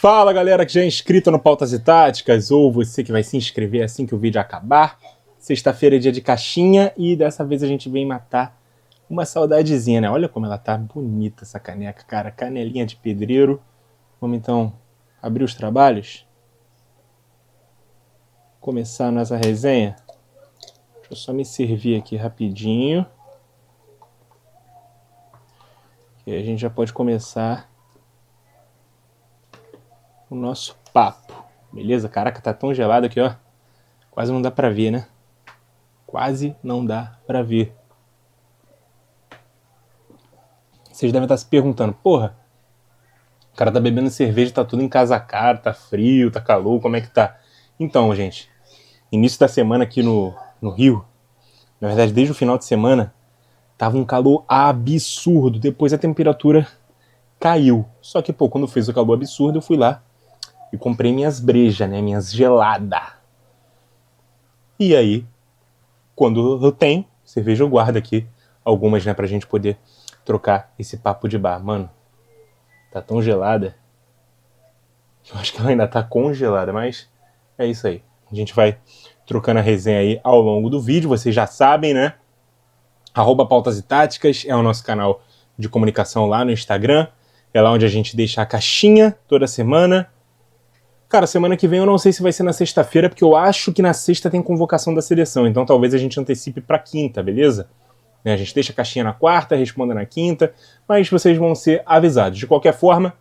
Fala galera que já é inscrito no Pautas e Táticas, ou você que vai se inscrever assim que o vídeo acabar. Sexta-feira é dia de caixinha e dessa vez a gente vem matar uma saudadezinha, né? Olha como ela tá bonita essa caneca, cara. Canelinha de pedreiro. Vamos então abrir os trabalhos? Começar a nossa resenha? Deixa eu só me servir aqui rapidinho. E aí a gente já pode começar o nosso papo, beleza? Caraca, tá tão gelado aqui, ó. Quase não dá pra ver, né? Quase não dá pra ver. Vocês devem estar se perguntando, porra, o cara tá bebendo cerveja, tá tudo encasacado, tá frio, tá calor, como é que tá? Então, gente, início da semana aqui no Rio, na verdade desde o final de semana, tava um calor absurdo, depois a temperatura caiu. Só que, pô, quando fez o calor absurdo, eu fui lá e comprei minhas brejas, né, minhas geladas. E aí, quando eu tenho cerveja, eu guardo aqui algumas, né, pra gente poder trocar esse papo de bar. Mano, tá tão gelada. Eu acho que ela ainda tá congelada, mas é isso aí. A gente vai trocando a resenha aí ao longo do vídeo. Vocês já sabem, né? @Pautas e Táticas é o nosso canal de comunicação lá no Instagram. É lá onde a gente deixa a caixinha toda semana. Cara, semana que vem eu não sei se vai ser na sexta-feira, porque eu acho que na sexta tem convocação da seleção. Então talvez a gente antecipe pra quinta, beleza? A gente deixa a caixinha na quarta, responda na quinta, mas vocês vão ser avisados. De qualquer forma,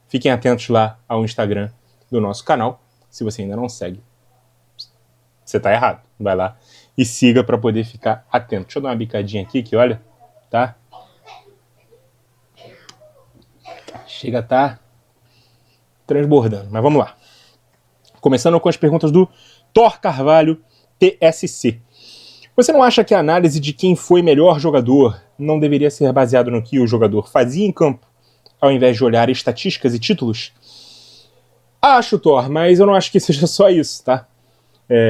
fiquem atentos lá ao Instagram do nosso canal. Se você ainda não segue, você tá errado. Vai lá e siga para poder ficar atento. Deixa eu dar uma bicadinha aqui, que olha, tá? Chega a tá transbordando, mas vamos lá. Começando com as perguntas do Thor Carvalho, TSC. Você não acha que a análise de quem foi melhor jogador não deveria ser baseado no que o jogador fazia em campo, ao invés de olhar estatísticas e títulos? Acho, Thor, mas eu não acho que seja só isso, tá?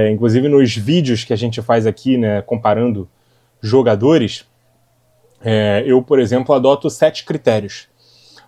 Inclusive nos vídeos que a gente faz aqui, né, comparando jogadores, eu, por exemplo, adoto 7 critérios.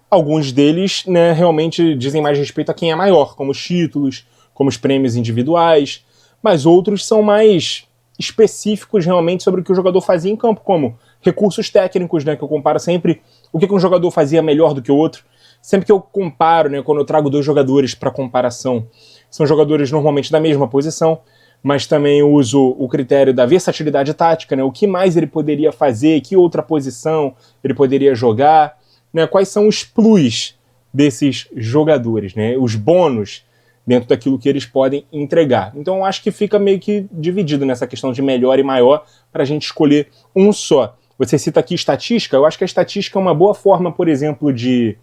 Alguns deles, né, realmente dizem mais respeito a quem é maior, como os títulos, como os prêmios individuais, mas outros são mais específicos realmente sobre o que o jogador fazia em campo, como recursos técnicos, né, que eu comparo sempre o que um jogador fazia melhor do que o outro. Sempre que eu comparo, né, quando eu trago dois jogadores para comparação, são jogadores normalmente da mesma posição, mas também uso o critério da versatilidade tática, né, o que mais ele poderia fazer, que outra posição ele poderia jogar, né, quais são os plus desses jogadores, né, os bônus dentro daquilo que eles podem entregar. Então eu acho que fica meio que dividido nessa questão de melhor e maior para a gente escolher um só. Você cita aqui estatística, eu acho que a estatística é uma boa forma, por exemplo, de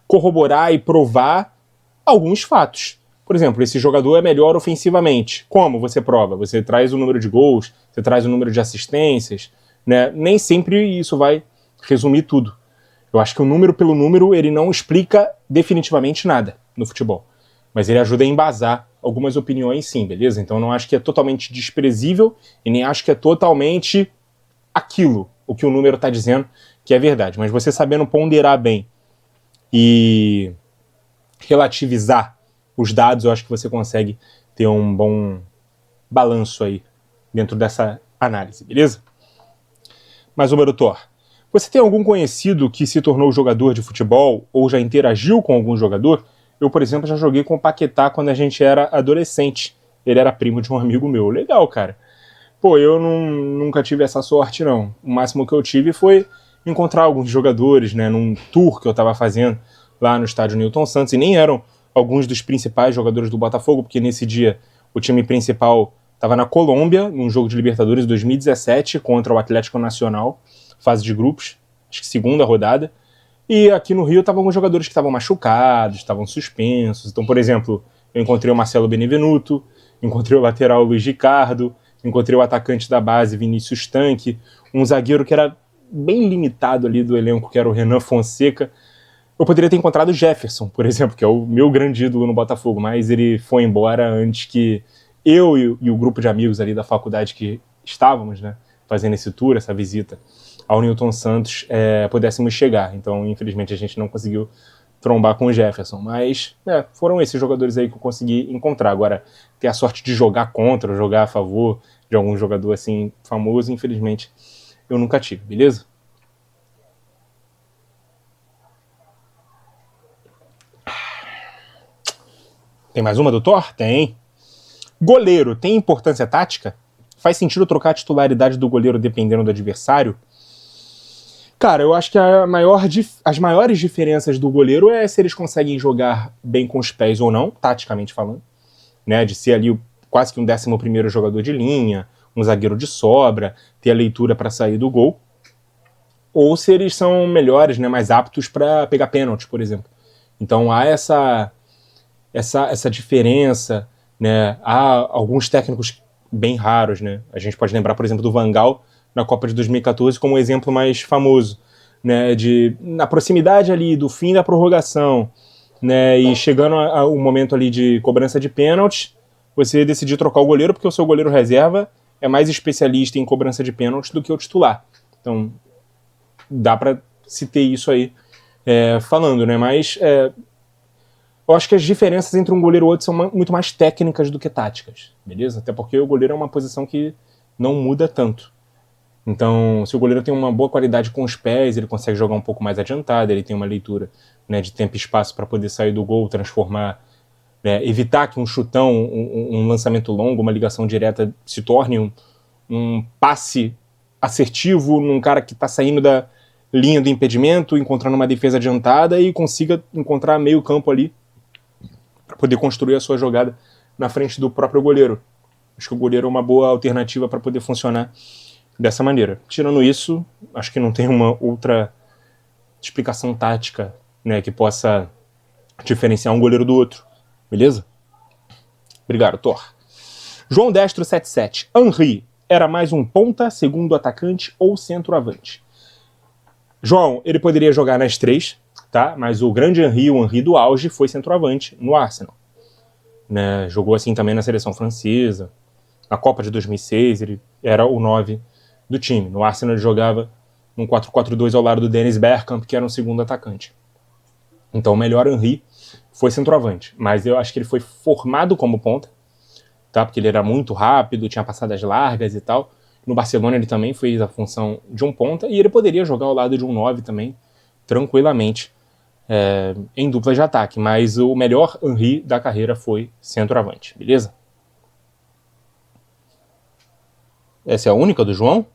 corroborar e provar alguns fatos. Por exemplo, esse jogador é melhor ofensivamente. Como você prova? Você traz o número de gols, você traz o número de assistências, né? Nem sempre isso vai resumir tudo. Eu acho que o número pelo número, ele não explica definitivamente nada no futebol. Mas ele ajuda a embasar algumas opiniões sim, beleza? Então eu não acho que é totalmente desprezível e nem acho que é totalmente aquilo, o que o número está dizendo que é verdade. Mas você sabendo ponderar bem e relativizar os dados, eu acho que você consegue ter um bom balanço aí dentro dessa análise, beleza? Mas, ô Thor, você tem algum conhecido que se tornou jogador de futebol ou já interagiu com algum jogador? Eu, por exemplo, já joguei com o Paquetá quando a gente era adolescente. Ele era primo de um amigo meu. Legal, cara. Pô, eu nunca tive essa sorte, não. O máximo que eu tive foi encontrar alguns jogadores, né, num tour que eu tava fazendo lá no estádio Newton Santos, e nem eram alguns dos principais jogadores do Botafogo, porque nesse dia o time principal estava na Colômbia, num jogo de Libertadores 2017 contra o Atlético Nacional, fase de grupos, acho que segunda rodada. E aqui no Rio estavam alguns jogadores que estavam machucados, estavam suspensos. Então, por exemplo, eu encontrei o Marcelo Benevenuto, encontrei o lateral Luiz Ricardo, encontrei o atacante da base Vinícius Tanque, um zagueiro que era bem limitado ali do elenco, que era o Renan Fonseca. Eu poderia ter encontrado o Jefferson, por exemplo, que é o meu grande ídolo no Botafogo, mas ele foi embora antes que eu e o grupo de amigos ali da faculdade que estávamos, né, fazendo esse tour, essa visita ao Newton Santos, pudéssemos chegar. Então, infelizmente, a gente não conseguiu trombar com o Jefferson. Mas foram esses jogadores aí que eu consegui encontrar. Agora, ter a sorte de jogar contra, jogar a favor de algum jogador assim famoso, infelizmente, eu nunca tive, beleza? Tem mais uma do Thor? Tem. Goleiro tem importância tática? Faz sentido trocar a titularidade do goleiro dependendo do adversário? Cara, eu acho que as maiores diferenças do goleiro é se eles conseguem jogar bem com os pés ou não, taticamente falando, né? De ser ali quase que um 11º jogador de linha, um zagueiro de sobra, ter a leitura para sair do gol, ou se eles são melhores, né? Mais aptos para pegar pênalti, por exemplo. Então há essa diferença, né? Há alguns técnicos bem raros, né? A gente pode lembrar, por exemplo, do Van Gaal na Copa de 2014 como o exemplo mais famoso, né? Na proximidade ali do fim da prorrogação, né? E chegando ao momento ali de cobrança de pênalti, você decidir trocar o goleiro porque o seu goleiro reserva é mais especialista em cobrança de pênalti do que o titular. Então, dá para se ter isso aí falando, né? Mas eu acho que as diferenças entre um goleiro e outro são muito mais técnicas do que táticas, beleza? Até porque o goleiro é uma posição que não muda tanto. Então, se o goleiro tem uma boa qualidade com os pés, ele consegue jogar um pouco mais adiantado, ele tem uma leitura, né, de tempo e espaço para poder sair do gol, transformar, né, evitar que um chutão, um lançamento longo, uma ligação direta se torne um passe assertivo num cara que está saindo da linha do impedimento, encontrando uma defesa adiantada e consiga encontrar meio campo ali para poder construir a sua jogada na frente do próprio goleiro. Acho que o goleiro é uma boa alternativa para poder funcionar dessa maneira. Tirando isso, acho que não tem uma outra explicação tática, né, que possa diferenciar um goleiro do outro. Beleza? Obrigado, Thor. João Destro 77. Henry era mais um ponta, segundo atacante ou centroavante? João, ele poderia jogar nas três, tá? Mas o grande Henry, o Henry do auge, foi centroavante no Arsenal. Né? Jogou assim também na seleção francesa. Na Copa de 2006, ele era o 9 do time. No Arsenal ele jogava num 4-4-2 ao lado do Dennis Bergkamp, que era um segundo atacante. Então o melhor Henry foi centroavante, mas eu acho que ele foi formado como ponta, tá? Porque ele era muito rápido, tinha passadas largas e tal. No Barcelona ele também fez a função de um ponta e ele poderia jogar ao lado de um 9 também, tranquilamente, em dupla de ataque. Mas o melhor Henry da carreira foi centroavante, beleza? Essa é a única do João?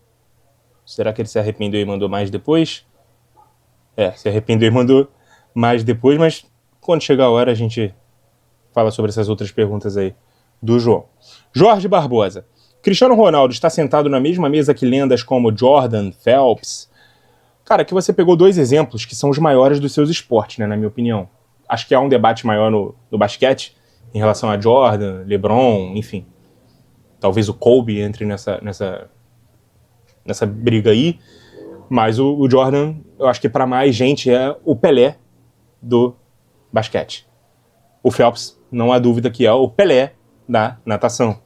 Será que ele se arrependeu e mandou mais depois? Se arrependeu e mandou mais depois, mas quando chegar a hora a gente fala sobre essas outras perguntas aí do João. Jorge Barbosa. Cristiano Ronaldo está sentado na mesma mesa que lendas como Jordan, Phelps? Cara, aqui você pegou dois exemplos que são os maiores dos seus esportes, né, na minha opinião. Acho que há um debate maior no basquete em relação a Jordan, LeBron, enfim. Talvez o Kobe entre nessa briga aí, mas o Jordan, eu acho que para mais gente é o Pelé do basquete. O Phelps, não há dúvida que é o Pelé da natação.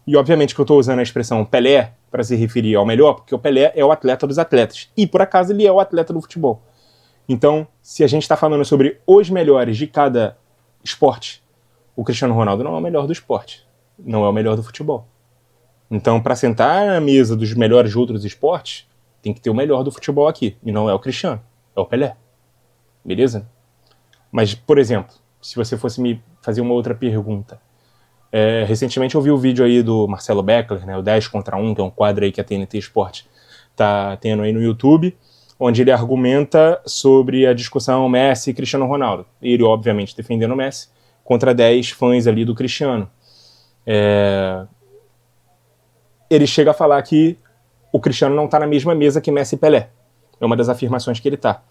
E obviamente que eu estou usando a expressão Pelé para se referir ao melhor, porque o Pelé é o atleta dos atletas, e por acaso ele é o atleta do futebol. Então, se a gente está falando sobre os melhores de cada esporte, o Cristiano Ronaldo não é o melhor do esporte, não é o melhor do futebol. Então, para sentar na mesa dos melhores de outros esportes, tem que ter o melhor do futebol aqui. E não é o Cristiano, é o Pelé. Beleza? Mas, por exemplo, se você fosse me fazer uma outra pergunta. Recentemente eu vi o vídeo aí do Marcelo Beckler, né, o 10 contra 1, que é um quadro aí que a TNT Esporte tá tendo aí no YouTube, onde ele argumenta sobre a discussão Messi e Cristiano Ronaldo. Ele, obviamente, defendendo o Messi, contra 10 fãs ali do Cristiano. Ele chega a falar que o Cristiano não está na mesma mesa que Messi e Pelé. É uma das afirmações que ele está.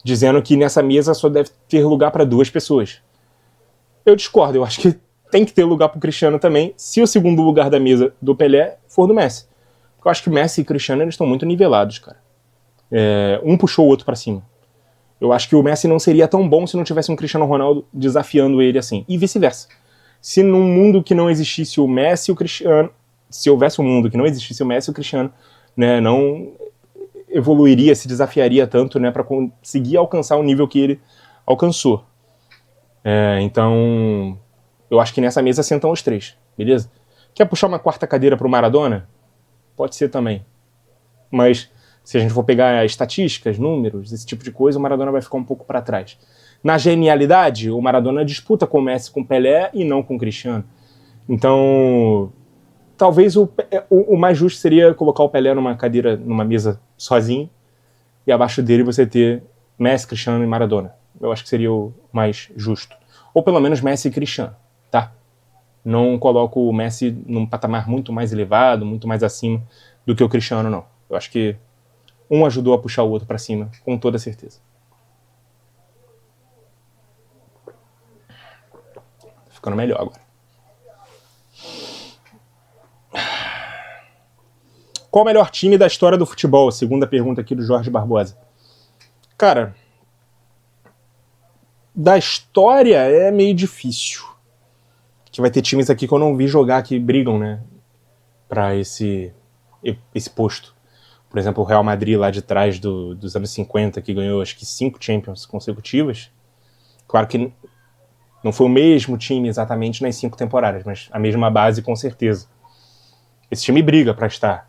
Dizendo que nessa mesa só deve ter lugar para 2 pessoas. Eu discordo, eu acho que tem que ter lugar para o Cristiano também, se o segundo lugar da mesa do Pelé for do Messi. Porque eu acho que Messi e Cristiano eles estão muito nivelados, cara. Um puxou o outro para cima. Eu acho que o Messi não seria tão bom se não tivesse um Cristiano Ronaldo desafiando ele assim. E vice-versa. Se num mundo que não existisse o Messi e o Cristiano, se houvesse um mundo que não existisse o Messi e o Cristiano, né, não evoluiria, se desafiaria tanto, né, para conseguir alcançar o nível que ele alcançou. Então, eu acho que nessa mesa sentam os três, beleza? Quer puxar uma quarta cadeira pro Maradona? Pode ser também. Mas se a gente for pegar estatísticas, números, esse tipo de coisa, o Maradona vai ficar um pouco para trás. Na genialidade, o Maradona disputa com o Messi, com o Pelé e não com o Cristiano. Então, talvez o mais justo seria colocar o Pelé numa cadeira, numa mesa sozinho, e abaixo dele você ter Messi, Cristiano e Maradona. Eu acho que seria o mais justo. Ou pelo menos Messi e Cristiano, tá? Não coloco o Messi num patamar muito mais elevado, muito mais acima do que o Cristiano, não. Eu acho que um ajudou a puxar o outro para cima, com toda certeza. Tá ficando melhor agora. Qual o melhor time da história do futebol? Segunda pergunta aqui do Jorge Barbosa. Cara, da história é meio difícil. Que vai ter times aqui que eu não vi jogar que brigam, né? Pra esse posto. Por exemplo, o Real Madrid lá de trás dos anos 50, que ganhou acho que 5 Champions consecutivas. Claro que não foi o mesmo time exatamente nas 5 temporadas, mas a mesma base com certeza. Esse time briga pra estar.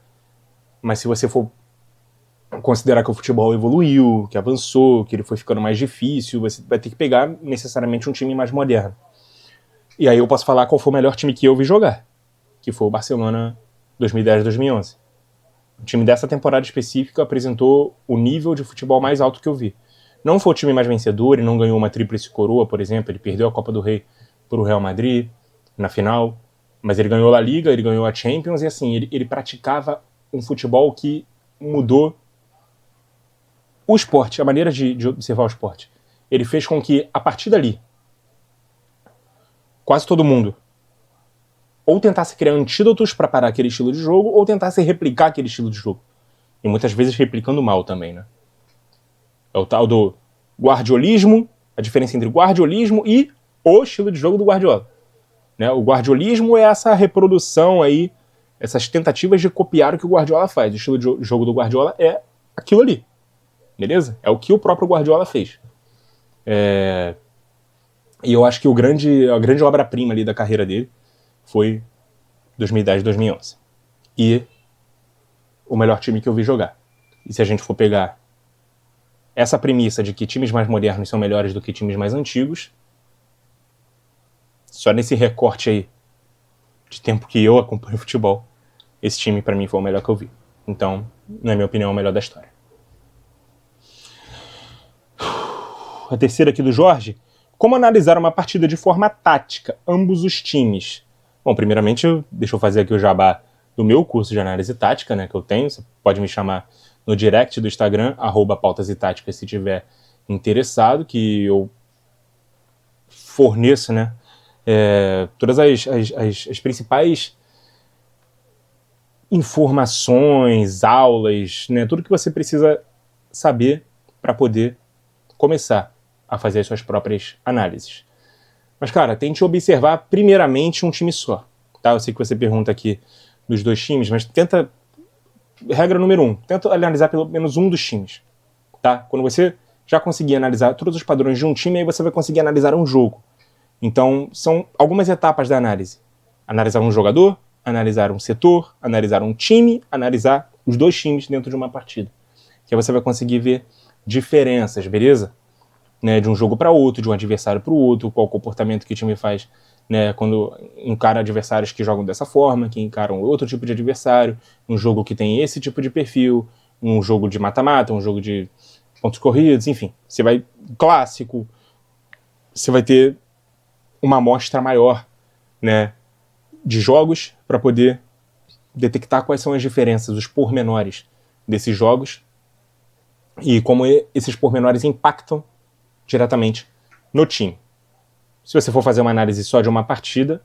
Mas se você for considerar que o futebol evoluiu, que avançou, que ele foi ficando mais difícil, você vai ter que pegar necessariamente um time mais moderno. E aí eu posso falar qual foi o melhor time que eu vi jogar, que foi o Barcelona 2010-2011. O time dessa temporada específica apresentou o nível de futebol mais alto que eu vi. Não foi o time mais vencedor, ele não ganhou uma tríplice coroa, por exemplo, ele perdeu a Copa do Rei para o Real Madrid na final, mas ele ganhou a Liga, ele ganhou a Champions, e assim, ele praticava um futebol que mudou o esporte, a maneira de observar o esporte. Ele fez com que, a partir dali, quase todo mundo ou tentasse criar antídotos para parar aquele estilo de jogo, ou tentasse replicar aquele estilo de jogo. E muitas vezes replicando mal também, né? É o tal do guardiolismo, a diferença entre guardiolismo e o estilo de jogo do Guardiola. Né? O guardiolismo é essa reprodução aí, essas tentativas de copiar o que o Guardiola faz. O estilo de jogo do Guardiola é aquilo ali. Beleza? É o que o próprio Guardiola fez. E eu acho que a grande obra-prima ali da carreira dele foi 2010-2011. E o melhor time que eu vi jogar. E se a gente for pegar essa premissa de que times mais modernos são melhores do que times mais antigos, só nesse recorte aí de tempo que eu acompanho futebol, esse time pra mim foi o melhor que eu vi. Então, na minha opinião, é o melhor da história. A terceira aqui do Jorge. Como analisar uma partida de forma tática, ambos os times? Bom, primeiramente, deixa eu fazer aqui o jabá do meu curso de análise tática, né, que eu tenho. Você pode me chamar no direct do Instagram, @pautas e táticas, se tiver interessado, que eu forneço, né, todas as principais informações, aulas, né, tudo que você precisa saber para poder começar a fazer as suas próprias análises. Mas, cara, tente observar primeiramente um time só, tá? Eu sei que você pergunta aqui dos dois times, mas tenta... Regra número 1, tenta analisar pelo menos um dos times, tá? Quando você já conseguir analisar todos os padrões de um time, aí você vai conseguir analisar um jogo. Então, são algumas etapas da análise. Analisar um jogador, analisar um setor, analisar um time, analisar os dois times dentro de uma partida. Que aí você vai conseguir ver diferenças, beleza? Né, de um jogo para outro, de um adversário para o outro, qual o comportamento que o time faz, né, quando encara adversários que jogam dessa forma, que encaram outro tipo de adversário, um jogo que tem esse tipo de perfil, um jogo de mata-mata, um jogo de pontos corridos, enfim. Você vai... Clássico, você vai ter uma amostra maior, né, de jogos para poder detectar quais são as diferenças, os pormenores desses jogos e como esses pormenores impactam diretamente no time. Se você for fazer uma análise só de uma partida,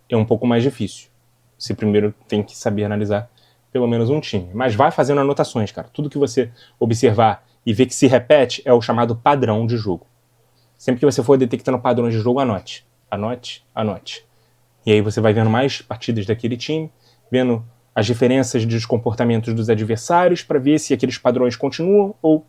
é um pouco mais difícil. Você primeiro tem que saber analisar pelo menos um time. Mas vai fazendo anotações, cara. Tudo que você observar e ver que se repete é o chamado padrão de jogo. Sempre que você for detectando padrões de jogo, anote. Anote, anote. E aí você vai vendo mais partidas daquele time, vendo as diferenças dos comportamentos dos adversários para ver se aqueles padrões continuam ou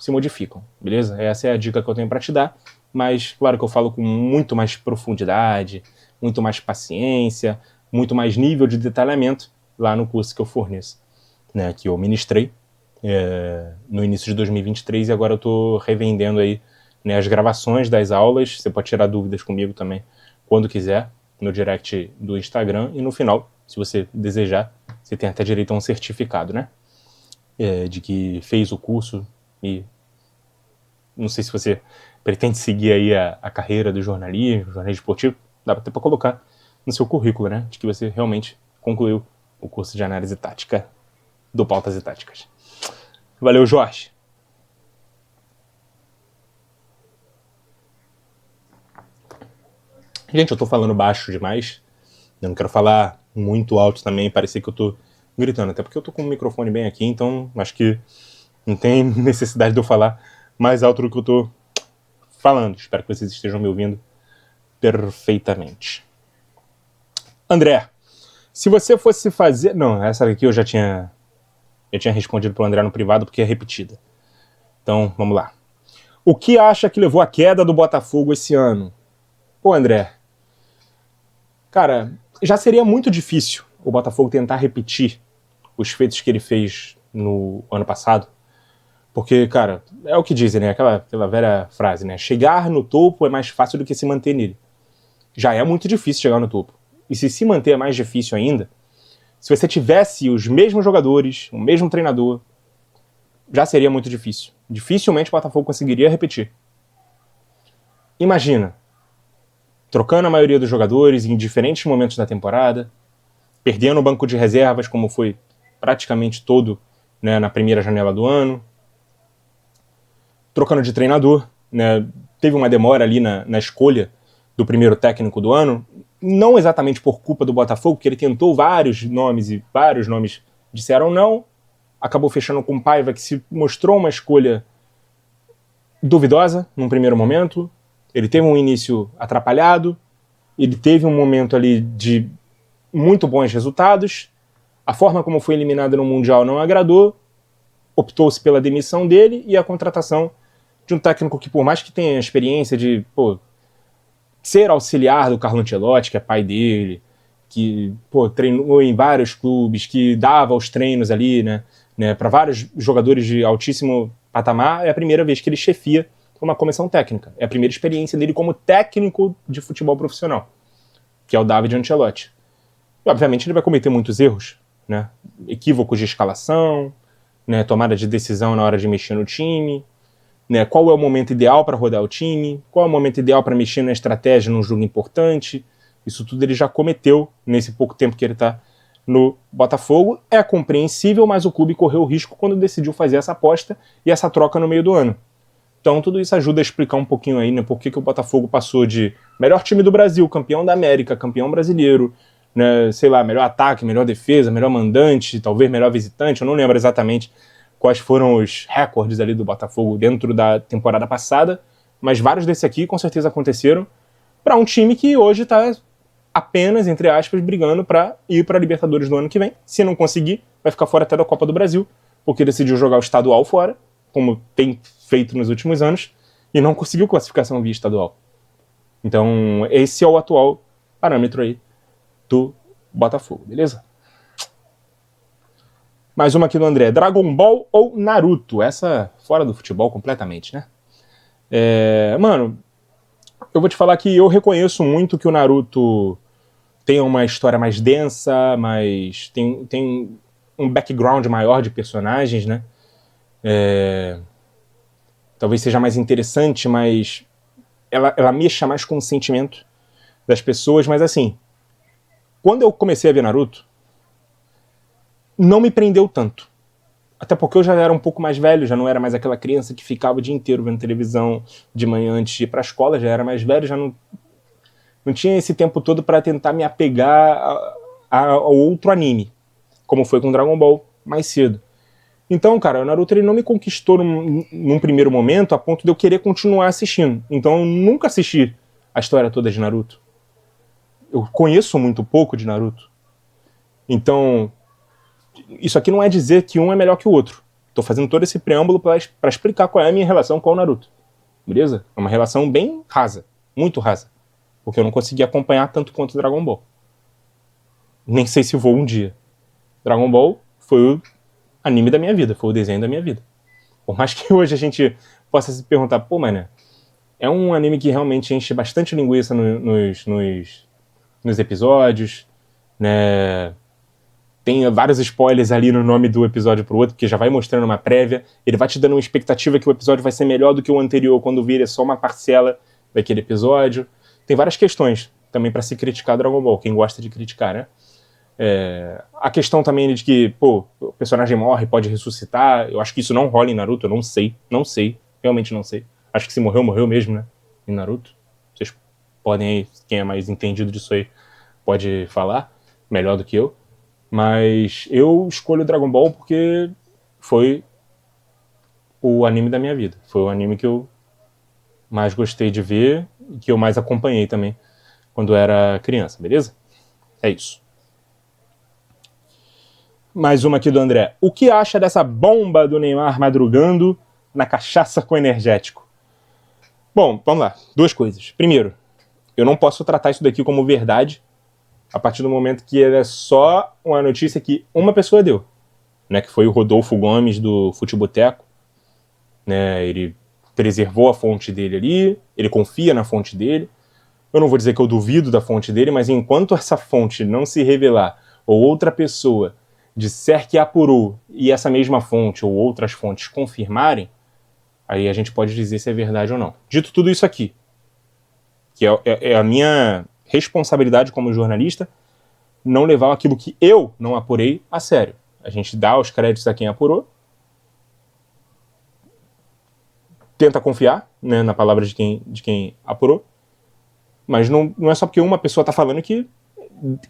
se modificam, beleza? Essa é a dica que eu tenho para te dar, mas claro que eu falo com muito mais profundidade, muito mais paciência, muito mais nível de detalhamento lá no curso que eu forneço, né, que eu ministrei no início de 2023 e agora eu estou revendendo aí, né, as gravações das aulas. Você pode tirar dúvidas comigo também quando quiser, no direct do Instagram, e no final, se você desejar, você tem até direito a um certificado, né, de que fez o curso. E não sei se você pretende seguir aí a carreira do jornalismo esportivo, dá até para colocar no seu currículo, né, de que você realmente concluiu o curso de análise tática do Pautas e Táticas. Valeu, Jorge. Gente, eu tô falando baixo demais. Eu não quero falar muito alto também, parecer que eu tô gritando. Até porque eu tô com o microfone bem aqui, então acho que não tem necessidade de eu falar mais alto do que eu tô falando. Espero que vocês estejam me ouvindo perfeitamente. André, se você fosse fazer... Não, essa aqui eu já tinha respondido pro André no privado porque é repetida. Então, vamos lá. O que acha que levou à queda do Botafogo esse ano? Pô, André, cara, já seria muito difícil o Botafogo tentar repetir os feitos que ele fez no ano passado. Porque, cara, é o que dizem, né? Aquela velha frase, né? Chegar no topo é mais fácil do que se manter nele. Já é muito difícil chegar no topo. E se manter é mais difícil ainda, se você tivesse os mesmos jogadores, o mesmo treinador, já seria muito difícil. Dificilmente o Botafogo conseguiria repetir. Imagina, trocando a maioria dos jogadores em diferentes momentos da temporada, perdendo o banco de reservas, como foi praticamente todo, né, na primeira janela do ano, trocando de treinador, né, teve uma demora ali na escolha do primeiro técnico do ano, não exatamente por culpa do Botafogo, porque ele tentou vários nomes e vários nomes disseram não, acabou fechando com o Paiva, que se mostrou uma escolha duvidosa num primeiro momento. Ele teve um início atrapalhado, ele teve um momento ali de muito bons resultados, a forma como foi eliminado no Mundial não agradou, optou-se pela demissão dele e a contratação de um técnico que, por mais que tenha a experiência de ser auxiliar do Carlo Ancelotti, que é pai dele, que treinou em vários clubes, que dava os treinos ali, né, para vários jogadores de altíssimo patamar, é a primeira vez que ele chefia uma comissão técnica. É a primeira experiência dele como técnico de futebol profissional, que é o David Ancelotti. E, obviamente, ele vai cometer muitos erros, né? Equívocos de escalação, né? Tomada de decisão na hora de mexer no time, né? Qual é o momento ideal para rodar o time, qual é o momento ideal para mexer na estratégia num jogo importante. Isso tudo ele já cometeu nesse pouco tempo que ele está no Botafogo. É compreensível, mas o clube correu o risco quando decidiu fazer essa aposta e essa troca no meio do ano. Então tudo isso ajuda a explicar um pouquinho aí, né, por que o Botafogo passou de melhor time do Brasil, campeão da América, campeão brasileiro, né, sei lá, melhor ataque, melhor defesa, melhor mandante, talvez melhor visitante, eu não lembro exatamente quais foram os recordes ali do Botafogo dentro da temporada passada, mas vários desses aqui com certeza aconteceram para um time que hoje está apenas, entre aspas, brigando para ir para a Libertadores no ano que vem. Se não conseguir, vai ficar fora até da Copa do Brasil, porque decidiu jogar o estadual fora, como tem feito nos últimos anos, e não conseguiu classificação via estadual. Então, esse é o atual parâmetro aí do Botafogo, beleza? Mais uma aqui do André. Dragon Ball ou Naruto? Essa fora do futebol completamente, né? Mano, eu vou te falar que eu reconheço muito que o Naruto tem uma história mais densa, mas tem um background maior de personagens, né? Talvez seja mais interessante, mas ela mexa mais com o sentimento das pessoas. Mas assim, quando eu comecei a ver Naruto, não me prendeu tanto. Até porque eu já era um pouco mais velho, já não era mais aquela criança que ficava o dia inteiro vendo televisão de manhã antes de ir pra escola, já era mais velho, já não tinha esse tempo todo para tentar me apegar ao outro anime, como foi com Dragon Ball mais cedo. Então, cara, o Naruto ele não me conquistou num primeiro momento a ponto de eu querer continuar assistindo. Então eu nunca assisti a história toda de Naruto. Eu conheço muito pouco de Naruto. Então, isso aqui não é dizer que um é melhor que o outro. Tô fazendo todo esse preâmbulo pra explicar qual é a minha relação com o Naruto. Beleza? É uma relação bem rasa. Muito rasa. Porque eu não consegui acompanhar tanto quanto o Dragon Ball. Nem sei se vou um dia. Dragon Ball foi o anime da minha vida. Foi o desenho da minha vida. Por mais que hoje a gente possa se perguntar, pô, mano, é um anime que realmente enche bastante linguiça nos episódios, né? Tem vários spoilers ali no nome do episódio pro outro, porque já vai mostrando uma prévia, ele vai te dando uma expectativa que o episódio vai ser melhor do que o anterior, quando vira só uma parcela daquele episódio. Tem várias questões também pra se criticar Dragon Ball, quem gosta de criticar, né? A questão também de que, pô, o personagem morre, pode ressuscitar, eu acho que isso não rola em Naruto, eu não sei, realmente não sei. Acho que se morreu, morreu mesmo, né? Em Naruto. Vocês podem aí, quem é mais entendido disso aí, pode falar melhor do que eu. Mas eu escolho Dragon Ball porque foi o anime da minha vida. Foi o anime que eu mais gostei de ver e que eu mais acompanhei também quando era criança, beleza? É isso. Mais uma aqui do André. O que acha dessa bomba do Neymar madrugando na cachaça com energético? Bom, vamos lá. Duas coisas. Primeiro, eu não posso tratar isso daqui como verdade a partir do momento que é só uma notícia que uma pessoa deu, né, que foi o Rodolfo Gomes do Futeboteco, né, ele preservou a fonte dele ali, ele confia na fonte dele. Eu não vou dizer que eu duvido da fonte dele, mas enquanto essa fonte não se revelar ou outra pessoa disser que apurou e essa mesma fonte ou outras fontes confirmarem, aí a gente pode dizer se é verdade ou não. Dito tudo isso aqui, que é a minha responsabilidade como jornalista, não levar aquilo que eu não apurei a sério. A gente dá os créditos a quem apurou, tenta confiar, né, na palavra de quem apurou, mas não é só porque uma pessoa está falando que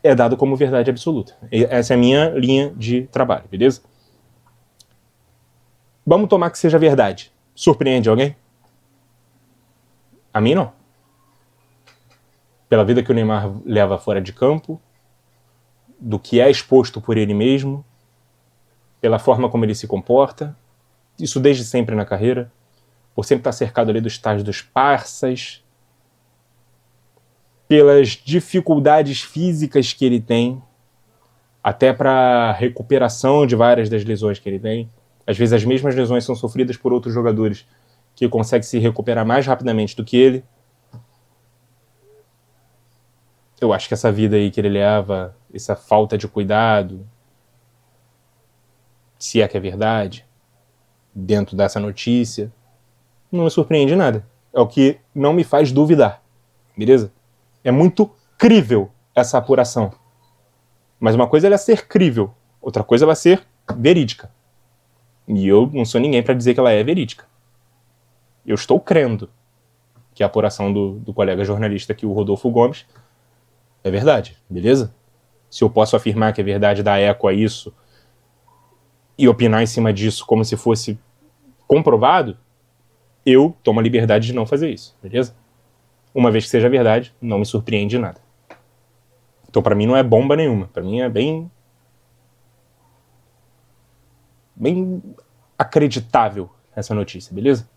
é dado como verdade absoluta. Essa é a minha linha de trabalho, beleza? Vamos tomar que seja verdade. Surpreende alguém? A mim não. Pela vida que o Neymar leva fora de campo, do que é exposto por ele mesmo, pela forma como ele se comporta, isso desde sempre na carreira, por sempre estar cercado ali dos tais dos parças, pelas dificuldades físicas que ele tem, até para recuperação de várias das lesões que ele tem. Às vezes as mesmas lesões são sofridas por outros jogadores que conseguem se recuperar mais rapidamente do que ele. Eu acho que essa vida aí que ele leva, essa falta de cuidado, se é que é verdade, dentro dessa notícia, não me surpreende nada. É o que não me faz duvidar, beleza? É muito crível essa apuração. Mas uma coisa é ela ser crível, outra coisa é ela ser verídica. E eu não sou ninguém para dizer que ela é verídica. Eu estou crendo que a apuração do colega jornalista aqui, o Rodolfo Gomes, é verdade, beleza? Se eu posso afirmar que é verdade, dar eco a isso e opinar em cima disso como se fosse comprovado, eu tomo a liberdade de não fazer isso, beleza? Uma vez que seja verdade, não me surpreende nada. Então, pra mim, não é bomba nenhuma. Pra mim, é bem acreditável essa notícia, beleza?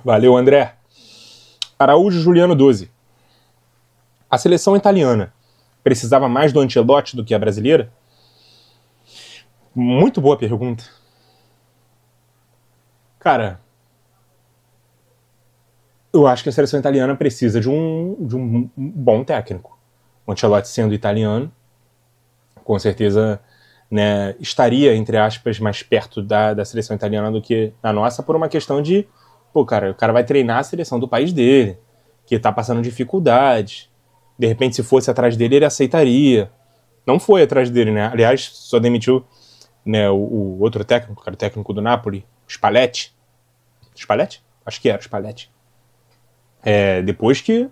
Valeu, André. Araújo Juliano 12. A seleção italiana precisava mais do Ancelotti do que a brasileira? Muito boa pergunta. Cara, eu acho que a seleção italiana precisa de um bom técnico. O Ancelotti sendo italiano, com certeza, né, estaria, entre aspas, mais perto da seleção italiana do que a nossa, por uma questão de, pô, cara, o cara vai treinar a seleção do país dele, que tá passando dificuldade. De repente, se fosse atrás dele, ele aceitaria. Não foi atrás dele, né? Aliás, só demitiu, né, o outro técnico, cara, o técnico do Napoli, Spalletti. Spalletti? Acho que era o Spalletti. Depois que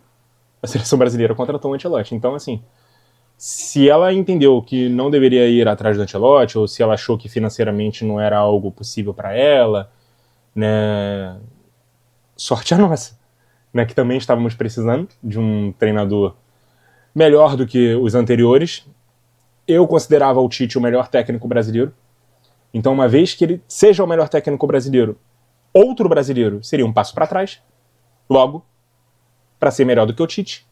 a seleção brasileira contratou o Ancelotti. Então, assim, se ela entendeu que não deveria ir atrás do Ancelotti, ou se ela achou que financeiramente não era algo possível para ela, né, sorte a nossa, né, que também estávamos precisando de um treinador melhor do que os anteriores. Eu considerava o Tite o melhor técnico brasileiro. Então, uma vez que ele seja o melhor técnico brasileiro, outro brasileiro seria um passo para trás. Logo, para ser melhor do que o Tite,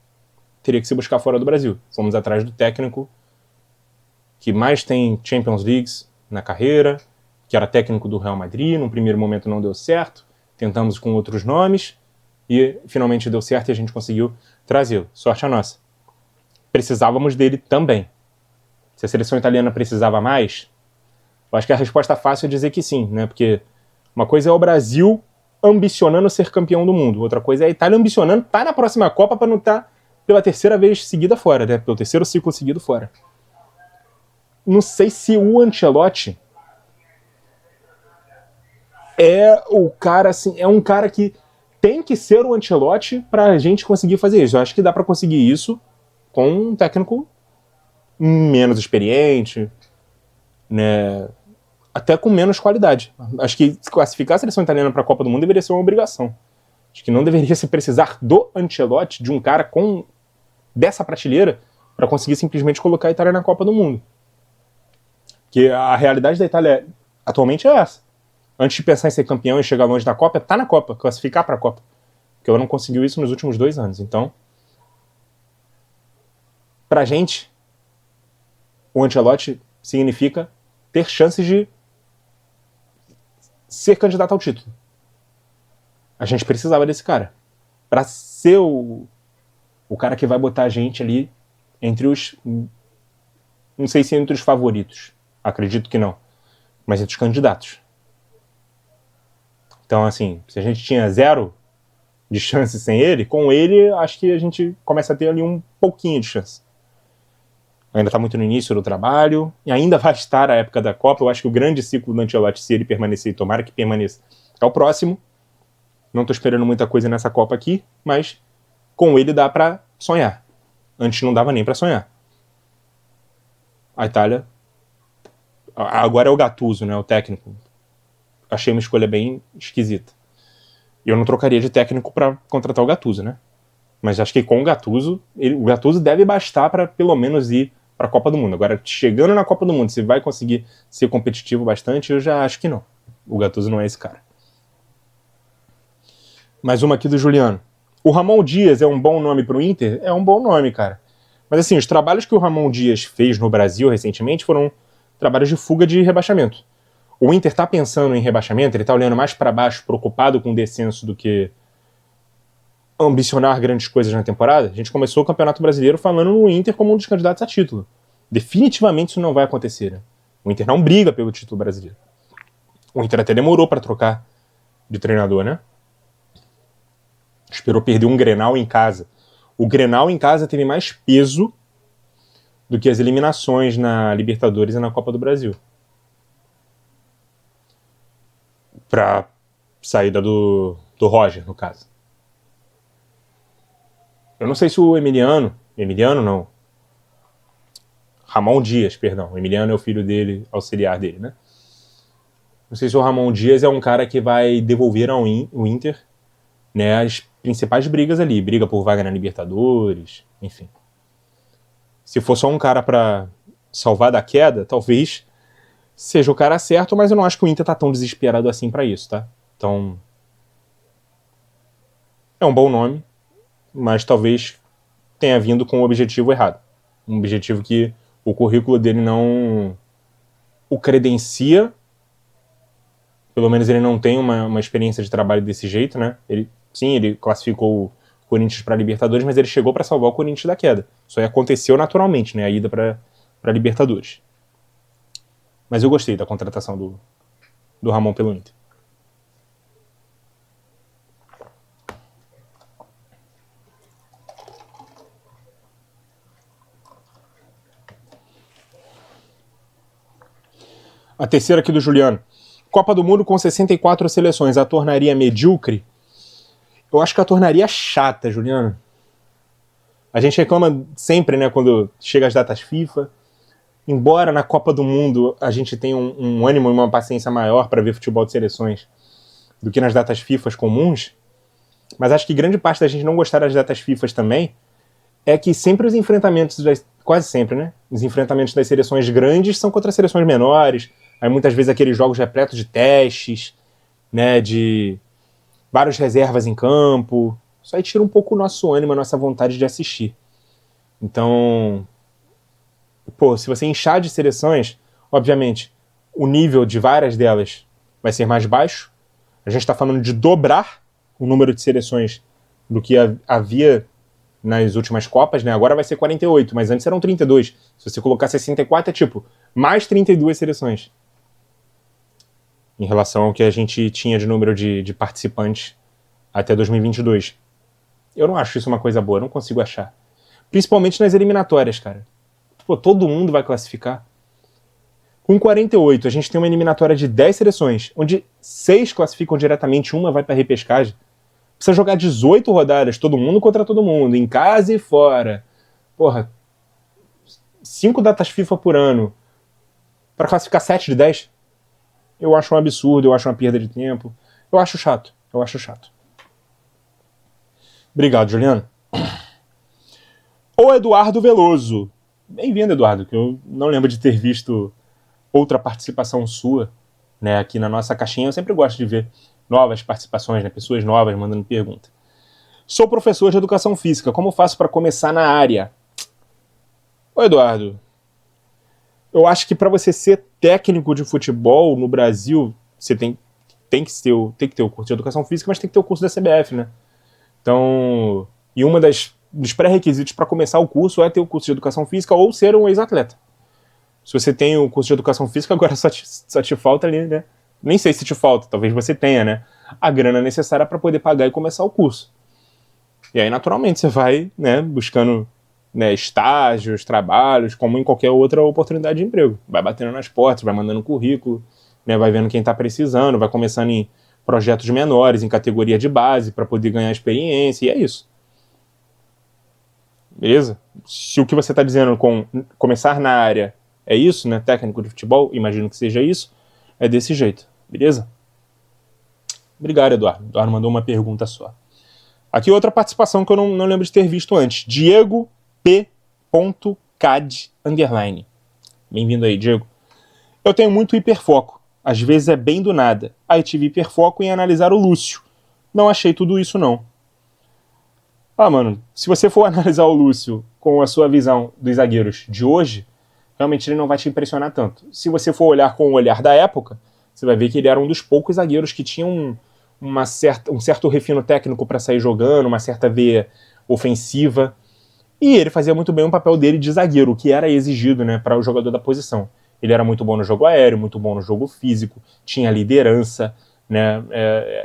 teria que se buscar fora do Brasil. Fomos atrás do técnico que mais tem Champions Leagues na carreira, que era técnico do Real Madrid, num primeiro momento não deu certo, tentamos com outros nomes, e finalmente deu certo e a gente conseguiu trazê-lo. Sorte a nossa. Precisávamos dele também. Se a seleção italiana precisava mais, eu acho que a resposta fácil é dizer que sim, né? Porque uma coisa é o Brasil ambicionando ser campeão do mundo, outra coisa é a Itália ambicionando estar na próxima Copa para não estar pela terceira vez seguida fora, né? Pelo terceiro ciclo seguido fora. Não sei se o Ancelotti é o cara, assim, é um cara que tem que ser o Ancelotti pra gente conseguir fazer isso. Eu acho que dá pra conseguir isso com um técnico menos experiente, né? Até com menos qualidade. Acho que classificar a seleção italiana pra Copa do Mundo deveria ser uma obrigação. Acho que não deveria se precisar do Ancelotti, de um cara com dessa prateleira, pra conseguir simplesmente colocar a Itália na Copa do Mundo. Que a realidade da Itália atualmente é essa. Antes de pensar em ser campeão e chegar longe da Copa, tá na Copa, classificar pra Copa. Porque ela não conseguiu isso nos últimos 2 anos. Então, pra gente, o Ancelotti significa ter chances de ser candidato ao título. A gente precisava desse cara. Pra ser o cara que vai botar a gente ali entre os... Não sei se entre os favoritos. Acredito que não. Mas entre os candidatos. Então, assim, se a gente tinha 0 de chance sem ele, com ele, acho que a gente começa a ter ali um pouquinho de chance. Ainda está muito no início do trabalho, e ainda vai estar a época da Copa. Eu acho que o grande ciclo do Ancelotti, se ele permanecer, e tomara que permaneça, é o próximo. Não estou esperando muita coisa nessa Copa aqui, mas com ele dá para sonhar. Antes não dava nem para sonhar. A Itália... Agora é o Gattuso, né, o técnico. Achei uma escolha bem esquisita. Eu não trocaria de técnico para contratar o Gattuso, né? Mas acho que com o Gattuso deve bastar para pelo menos ir para a Copa do Mundo. Agora, chegando na Copa do Mundo, se vai conseguir ser competitivo bastante, eu já acho que não. O Gattuso não é esse cara. Mais uma aqui do Juliano. O Ramon Dias é um bom nome para o Inter? É um bom nome, cara. Mas assim, os trabalhos que o Ramon Dias fez no Brasil recentemente foram trabalhos de fuga de rebaixamento. O Inter tá pensando em rebaixamento, ele tá olhando mais para baixo, preocupado com o descenso do que ambicionar grandes coisas na temporada. A gente começou o Campeonato Brasileiro falando no Inter como um dos candidatos a título. Definitivamente isso não vai acontecer, né? O Inter não briga pelo título brasileiro. O Inter até demorou para trocar de treinador, né? Esperou perder um Grenal em casa. O Grenal em casa teve mais peso do que as eliminações na Libertadores e na Copa do Brasil. Pra saída do Roger, no caso. Eu não sei se o Emiliano não, Ramon Dias, perdão, o Emiliano é o filho dele, auxiliar dele, né? Não sei se o Ramon Dias é um cara que vai devolver ao Inter, né, as principais brigas ali, briga por vaga na Libertadores, enfim. Se for só um cara pra salvar da queda, talvez seja o cara certo, mas eu não acho que o Inter tá tão desesperado assim pra isso, tá? Então, é um bom nome, mas talvez tenha vindo com o objetivo errado. Um objetivo que o currículo dele não o credencia, pelo menos ele não tem uma experiência de trabalho desse jeito, né? Ele classificou o Corinthians pra Libertadores, mas ele chegou pra salvar o Corinthians da queda. Isso aí aconteceu naturalmente, né? A ida pra Libertadores. Mas eu gostei da contratação do Ramon pelo Inter. A terceira aqui do Juliano. Copa do Mundo com 64 seleções, a tornaria medíocre? Eu acho que a tornaria chata, Juliano. A gente reclama sempre, né, quando chega as datas FIFA. Embora na Copa do Mundo a gente tenha um ânimo e uma paciência maior para ver futebol de seleções do que nas datas FIFA comuns, mas acho que grande parte da gente não gostar das datas FIFA também é que sempre os enfrentamentos, quase sempre, né? Os enfrentamentos das seleções grandes são contra seleções menores. Aí muitas vezes aqueles jogos repletos de testes, né? De várias reservas em campo. Isso aí tira um pouco o nosso ânimo, a nossa vontade de assistir. Então, pô, se você inchar de seleções, obviamente, o nível de várias delas vai ser mais baixo. A gente está falando de dobrar o número de seleções do que havia nas últimas Copas, né? Agora vai ser 48, mas antes eram 32. Se você colocar 64, é tipo, mais 32 seleções. Em relação ao que a gente tinha de número de participantes até 2022. Eu não acho isso uma coisa boa, eu não consigo achar. Principalmente nas eliminatórias, cara. Pô, todo mundo vai classificar. Com 48, a gente tem uma eliminatória de 10 seleções, onde 6 classificam diretamente, uma vai pra repescagem. Precisa jogar 18 rodadas, todo mundo contra todo mundo, em casa e fora. Porra, 5 datas FIFA por ano pra classificar 7 de 10? Eu acho um absurdo, eu acho uma perda de tempo. Eu acho chato. Obrigado, Juliano. O Eduardo Veloso. Bem-vindo, Eduardo, que eu não lembro de ter visto outra participação sua, né, aqui na nossa caixinha. Eu sempre gosto de ver novas participações, né, pessoas novas mandando pergunta. Sou professor de educação física. Como faço para começar na área? Ô, Eduardo, eu acho que para você ser técnico de futebol no Brasil, você tem que ter o curso de educação física, mas tem que ter o curso da CBF, né? Então, e dos pré-requisitos para começar o curso é ter o curso de educação física ou ser um ex-atleta. Se você tem o curso de educação física, agora só te falta ali, né? Nem sei se te falta, talvez você tenha, né? A grana necessária para poder pagar e começar o curso. E aí, naturalmente, você vai, né, buscando, né, estágios, trabalhos, como em qualquer outra oportunidade de emprego. Vai batendo nas portas, vai mandando currículo, né, vai vendo quem está precisando, vai começando em projetos menores, em categoria de base, para poder ganhar experiência, e é isso. Beleza? Se o que você está dizendo com começar na área é isso, né, técnico de futebol, imagino que seja isso, é desse jeito, beleza? Obrigado, Eduardo. Eduardo mandou uma pergunta só. Aqui outra participação que eu não lembro de ter visto antes. Diego P.cad_. Bem-vindo aí, Diego. Eu tenho muito hiperfoco. Às vezes é bem do nada. Aí tive hiperfoco em analisar o Lúcio. Não achei tudo isso, não. Ah, mano, se você for analisar o Lúcio com a sua visão dos zagueiros de hoje, realmente ele não vai te impressionar tanto. Se você for olhar com o olhar da época, você vai ver que ele era um dos poucos zagueiros que tinham um certo refino técnico para sair jogando, uma certa veia ofensiva. E ele fazia muito bem o papel dele de zagueiro, o que era exigido, né, para o jogador da posição. Ele era muito bom no jogo aéreo, muito bom no jogo físico, tinha liderança, né,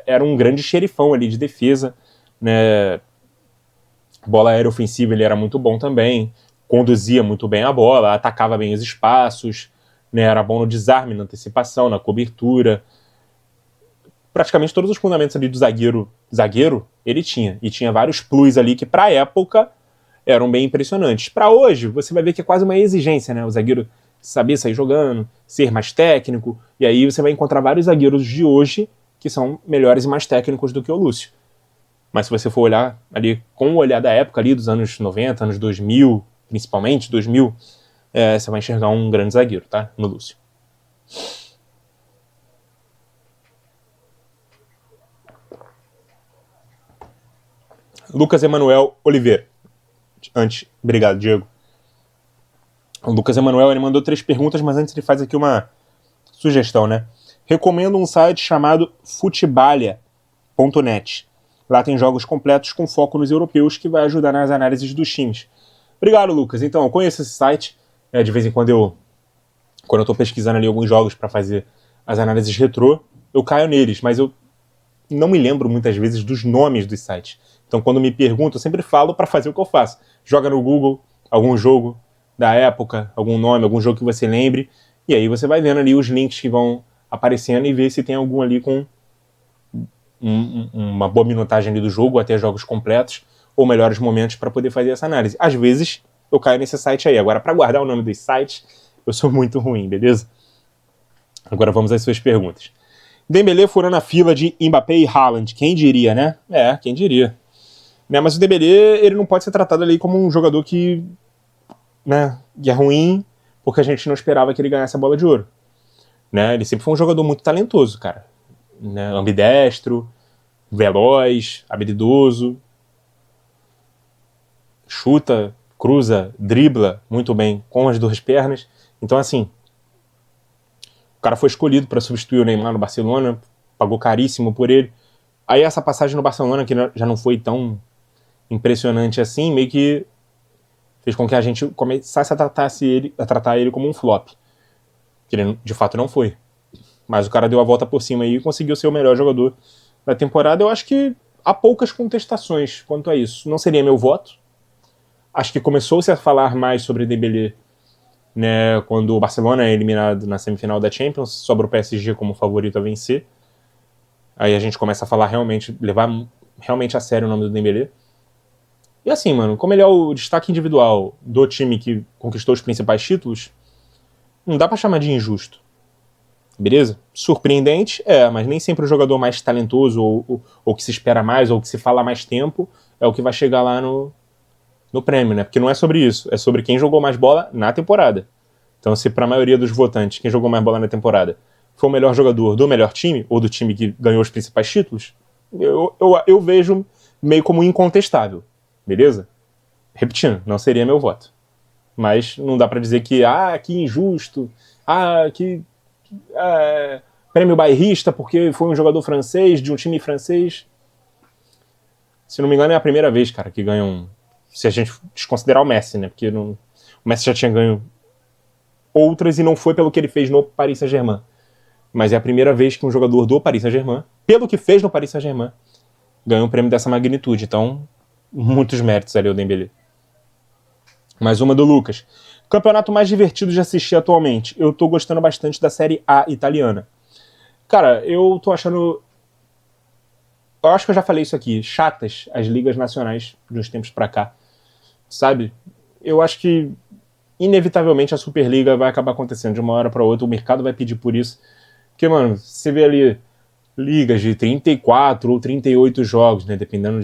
era um grande xerifão ali de defesa, né. Bola aérea ofensiva ele era muito bom também, conduzia muito bem a bola, atacava bem os espaços, né, era bom no desarme, na antecipação, na cobertura. Praticamente todos os fundamentos ali do zagueiro ele tinha. E tinha vários plus ali que, pra época, eram bem impressionantes. Pra hoje, você vai ver que é quase uma exigência, né? O zagueiro saber sair jogando, ser mais técnico. E aí você vai encontrar vários zagueiros de hoje que são melhores e mais técnicos do que o Lúcio. Mas se você for olhar ali com o olhar da época ali, dos anos 90, anos 2000, principalmente 2000, você vai enxergar um grande zagueiro, tá? No Lúcio. Lucas Emanuel Oliveira. Obrigado, Diego. O Lucas Emanuel, ele mandou 3 perguntas, mas antes ele faz aqui uma sugestão, né? Recomendo um site chamado Futebalia.net. Lá tem jogos completos com foco nos europeus que vai ajudar nas análises dos times. Obrigado, Lucas. Então, eu conheço esse site. De vez em quando eu tô pesquisando ali alguns jogos para fazer as análises retrô, eu caio neles, mas eu não me lembro muitas vezes dos nomes dos sites. Então, quando me perguntam, eu sempre falo para fazer o que eu faço. Joga no Google algum jogo da época, algum nome, algum jogo que você lembre, e aí você vai vendo ali os links que vão aparecendo e ver se tem algum ali com uma boa minutagem ali do jogo, até jogos completos, ou melhores momentos para poder fazer essa análise. Às vezes, eu caio nesse site aí. Agora, para guardar o nome dos sites, eu sou muito ruim, beleza? Agora vamos às suas perguntas. Dembélé furando a fila de Mbappé e Haaland. Quem diria, né? Quem diria. Né? Mas o Dembélé, ele não pode ser tratado ali como um jogador que, né, que é ruim, porque a gente não esperava que ele ganhasse a bola de ouro. Né? Ele sempre foi um jogador muito talentoso, cara. Né? Ambidestro, veloz, habilidoso, chuta, cruza, dribla muito bem com as duas pernas. Então, assim, o cara foi escolhido para substituir o Neymar no Barcelona, pagou caríssimo por ele. Aí essa passagem no Barcelona, que já não foi tão impressionante assim, meio que fez com que a gente começasse a tratar ele como um flop. Que ele de fato não foi. Mas o cara deu a volta por cima aí e conseguiu ser o melhor jogador da temporada. Eu acho que há poucas contestações quanto a isso. Não seria meu voto. Acho que começou-se a falar mais sobre Dembélé, né, quando o Barcelona é eliminado na semifinal da Champions, sobra o PSG como favorito a vencer. Aí a gente começa a falar levar realmente a sério o nome do Dembélé. E assim, mano, como ele é o destaque individual do time que conquistou os principais títulos, não dá pra chamar de injusto. Beleza? Surpreendente, mas nem sempre o jogador mais talentoso, ou que se espera mais, ou que se fala mais tempo, é o que vai chegar lá no prêmio, né? Porque não é sobre isso, é sobre quem jogou mais bola na temporada. Então, se pra maioria dos votantes, quem jogou mais bola na temporada foi o melhor jogador do melhor time, ou do time que ganhou os principais títulos, eu vejo meio como incontestável. Beleza? Repetindo, não seria meu voto. Mas não dá pra dizer que injusto, que prêmio bairrista porque foi um jogador francês, de um time francês. Se não me engano, é a primeira vez, cara, que ganha um... Se a gente desconsiderar o Messi, né? Porque o Messi já tinha ganho outras e não foi pelo que ele fez no Paris Saint-Germain. Mas é a primeira vez que um jogador do Paris Saint-Germain, pelo que fez no Paris Saint-Germain, ganhou um prêmio dessa magnitude. Então, muitos méritos ali o Dembélé. Mais uma do Lucas. Campeonato mais divertido de assistir atualmente. Eu tô gostando bastante da Série A italiana. Cara, eu tô achando... Eu acho que eu já falei isso aqui. Chatas as ligas nacionais de uns tempos pra cá. Sabe? Eu acho que inevitavelmente a Superliga vai acabar acontecendo de uma hora pra outra. O mercado vai pedir por isso. Porque, mano, você vê ali ligas de 34 ou 38 jogos, né? Dependendo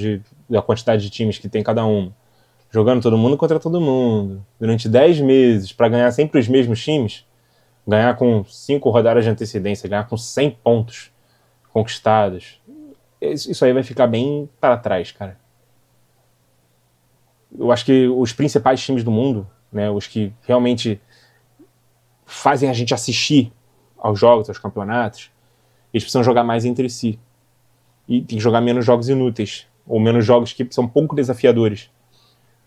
da quantidade de times que tem cada um. Jogando todo mundo contra todo mundo. Durante 10 meses, pra ganhar sempre os mesmos times. Ganhar com 5 rodadas de antecedência. Ganhar com 100 pontos conquistados. Isso aí vai ficar bem para trás, cara. Eu acho que os principais times do mundo, né, os que realmente fazem a gente assistir aos jogos, aos campeonatos, eles precisam jogar mais entre si. E tem que jogar menos jogos inúteis, ou menos jogos que são pouco desafiadores,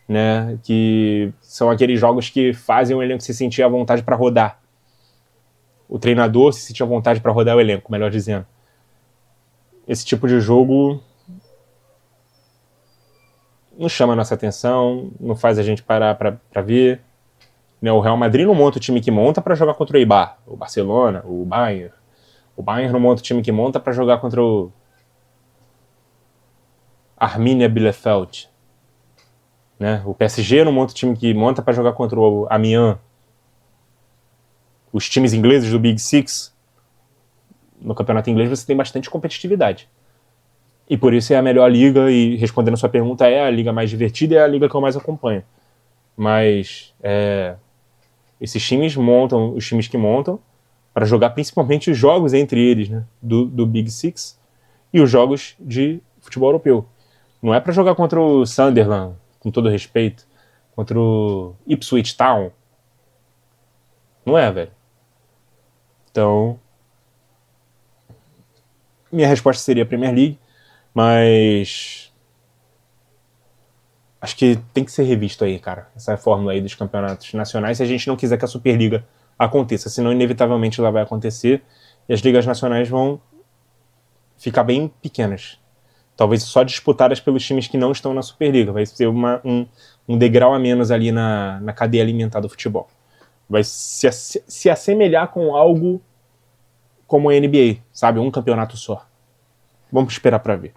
né, que são aqueles jogos que fazem o elenco se sentir à vontade para rodar. O treinador se sentir à vontade para rodar o elenco, melhor dizendo. Esse tipo de jogo não chama a nossa atenção, não faz a gente parar pra ver. Né, o Real Madrid não monta o time que monta para jogar contra o Eibar, o Barcelona, o Bayern. O Bayern não monta o time que monta para jogar contra o Arminia Bielefeld. Né? O PSG não monta o time que monta para jogar contra o Amiens. Os times ingleses do Big Six, no campeonato inglês você tem bastante competitividade. E por isso é a melhor liga, e respondendo a sua pergunta, é a liga mais divertida e é a liga que eu mais acompanho. Mas esses times montam, os times que montam, para jogar principalmente os jogos entre eles, né, do Big Six, e os jogos de futebol europeu. Não é para jogar contra o Sunderland, com todo respeito, contra o Ipswich Town. Não é, velho. Então, minha resposta seria a Premier League, mas acho que tem que ser revisto aí, cara, essa fórmula aí dos campeonatos nacionais, se a gente não quiser que a Superliga aconteça, senão inevitavelmente ela vai acontecer e as ligas nacionais vão ficar bem pequenas. Talvez só disputadas pelos times que não estão na Superliga. Vai ser um degrau a menos ali na cadeia alimentar do futebol. Vai se assemelhar com algo como a NBA, sabe? Um campeonato só. Vamos esperar para ver.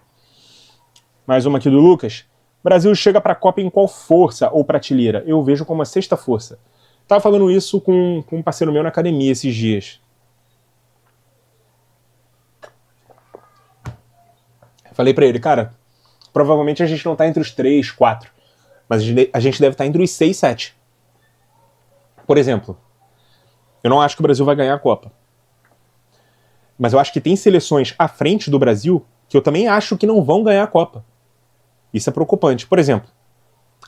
Mais uma aqui do Lucas. Brasil chega para a Copa em qual força ou prateleira? Eu vejo como a sexta força. Tava falando isso com um parceiro meu na academia esses dias. Falei para ele, cara, Provavelmente a gente não tá entre os 3, 4. Mas a gente deve estar entre os 6, 7. Por exemplo, eu não acho que o Brasil vai ganhar a Copa. Mas eu acho que tem seleções à frente do Brasil que eu também acho que não vão ganhar a Copa. Isso é preocupante. Por exemplo,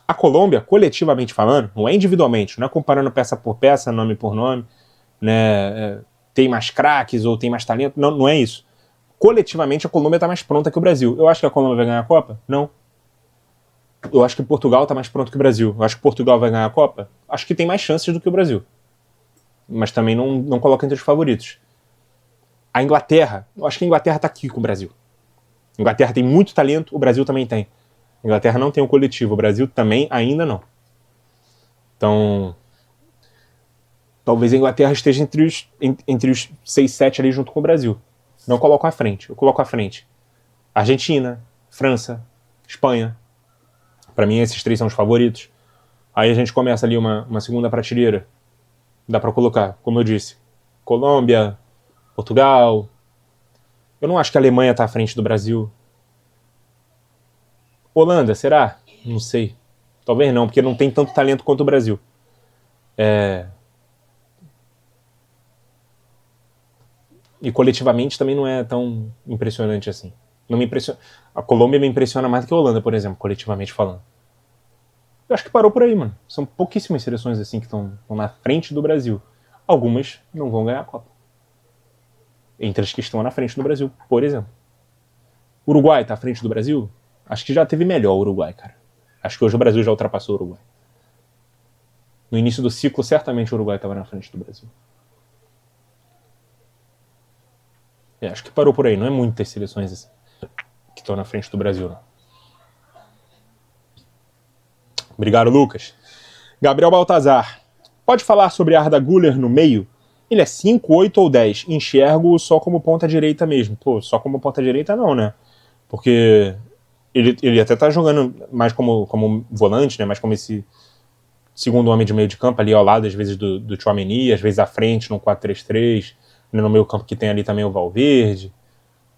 a Colômbia, coletivamente falando, não é individualmente, não é comparando peça por peça, nome por nome, né, tem mais craques ou tem mais talento, não, não é isso. Coletivamente a Colômbia está mais pronta que o Brasil. Eu acho que a Colômbia vai ganhar a Copa? Não. Eu acho que Portugal está mais pronto que o Brasil. Eu acho que Portugal vai ganhar a Copa? Acho que tem mais chances do que o Brasil. Mas também não coloca entre os favoritos. A Inglaterra, eu acho que a Inglaterra está aqui com o Brasil. A Inglaterra tem muito talento, o Brasil também tem. A Inglaterra não tem um coletivo, o Brasil também ainda não. Então, talvez a Inglaterra esteja entre os 6, 7 ali junto com o Brasil. Não coloco à frente, eu coloco à frente Argentina, França, Espanha. Para mim esses 3 são os favoritos. Aí a gente começa ali uma segunda prateleira. Dá para colocar, como eu disse, Colômbia, Portugal. Eu não acho que a Alemanha está à frente do Brasil. Holanda, será? Não sei. Talvez não, porque não tem tanto talento quanto o Brasil. E coletivamente também não é tão impressionante assim. Não me impressiona. A Colômbia me impressiona mais do que a Holanda, por exemplo, coletivamente falando. Eu acho que parou por aí, mano. São pouquíssimas seleções assim que estão na frente do Brasil. Algumas não vão ganhar a Copa. Entre as que estão na frente do Brasil, por exemplo. Uruguai tá à frente do Brasil? Acho que já teve melhor o Uruguai, cara. Acho que hoje o Brasil já ultrapassou o Uruguai. No início do ciclo, certamente o Uruguai estava na frente do Brasil. Acho que parou por aí. Não é muitas seleções assim que estão na frente do Brasil, não. Obrigado, Lucas. Gabriel Baltazar. Pode falar sobre Arda Güler no meio? Ele é 5, 8 ou 10? Enxergo só como ponta direita mesmo. Pô, só como ponta direita não, né? Porque ele até tá jogando mais como volante, né? Mais como esse segundo homem de meio de campo ali ao lado, às vezes do Tchouaméni, às vezes à frente no 4-3-3, no meio campo que tem ali também o Valverde.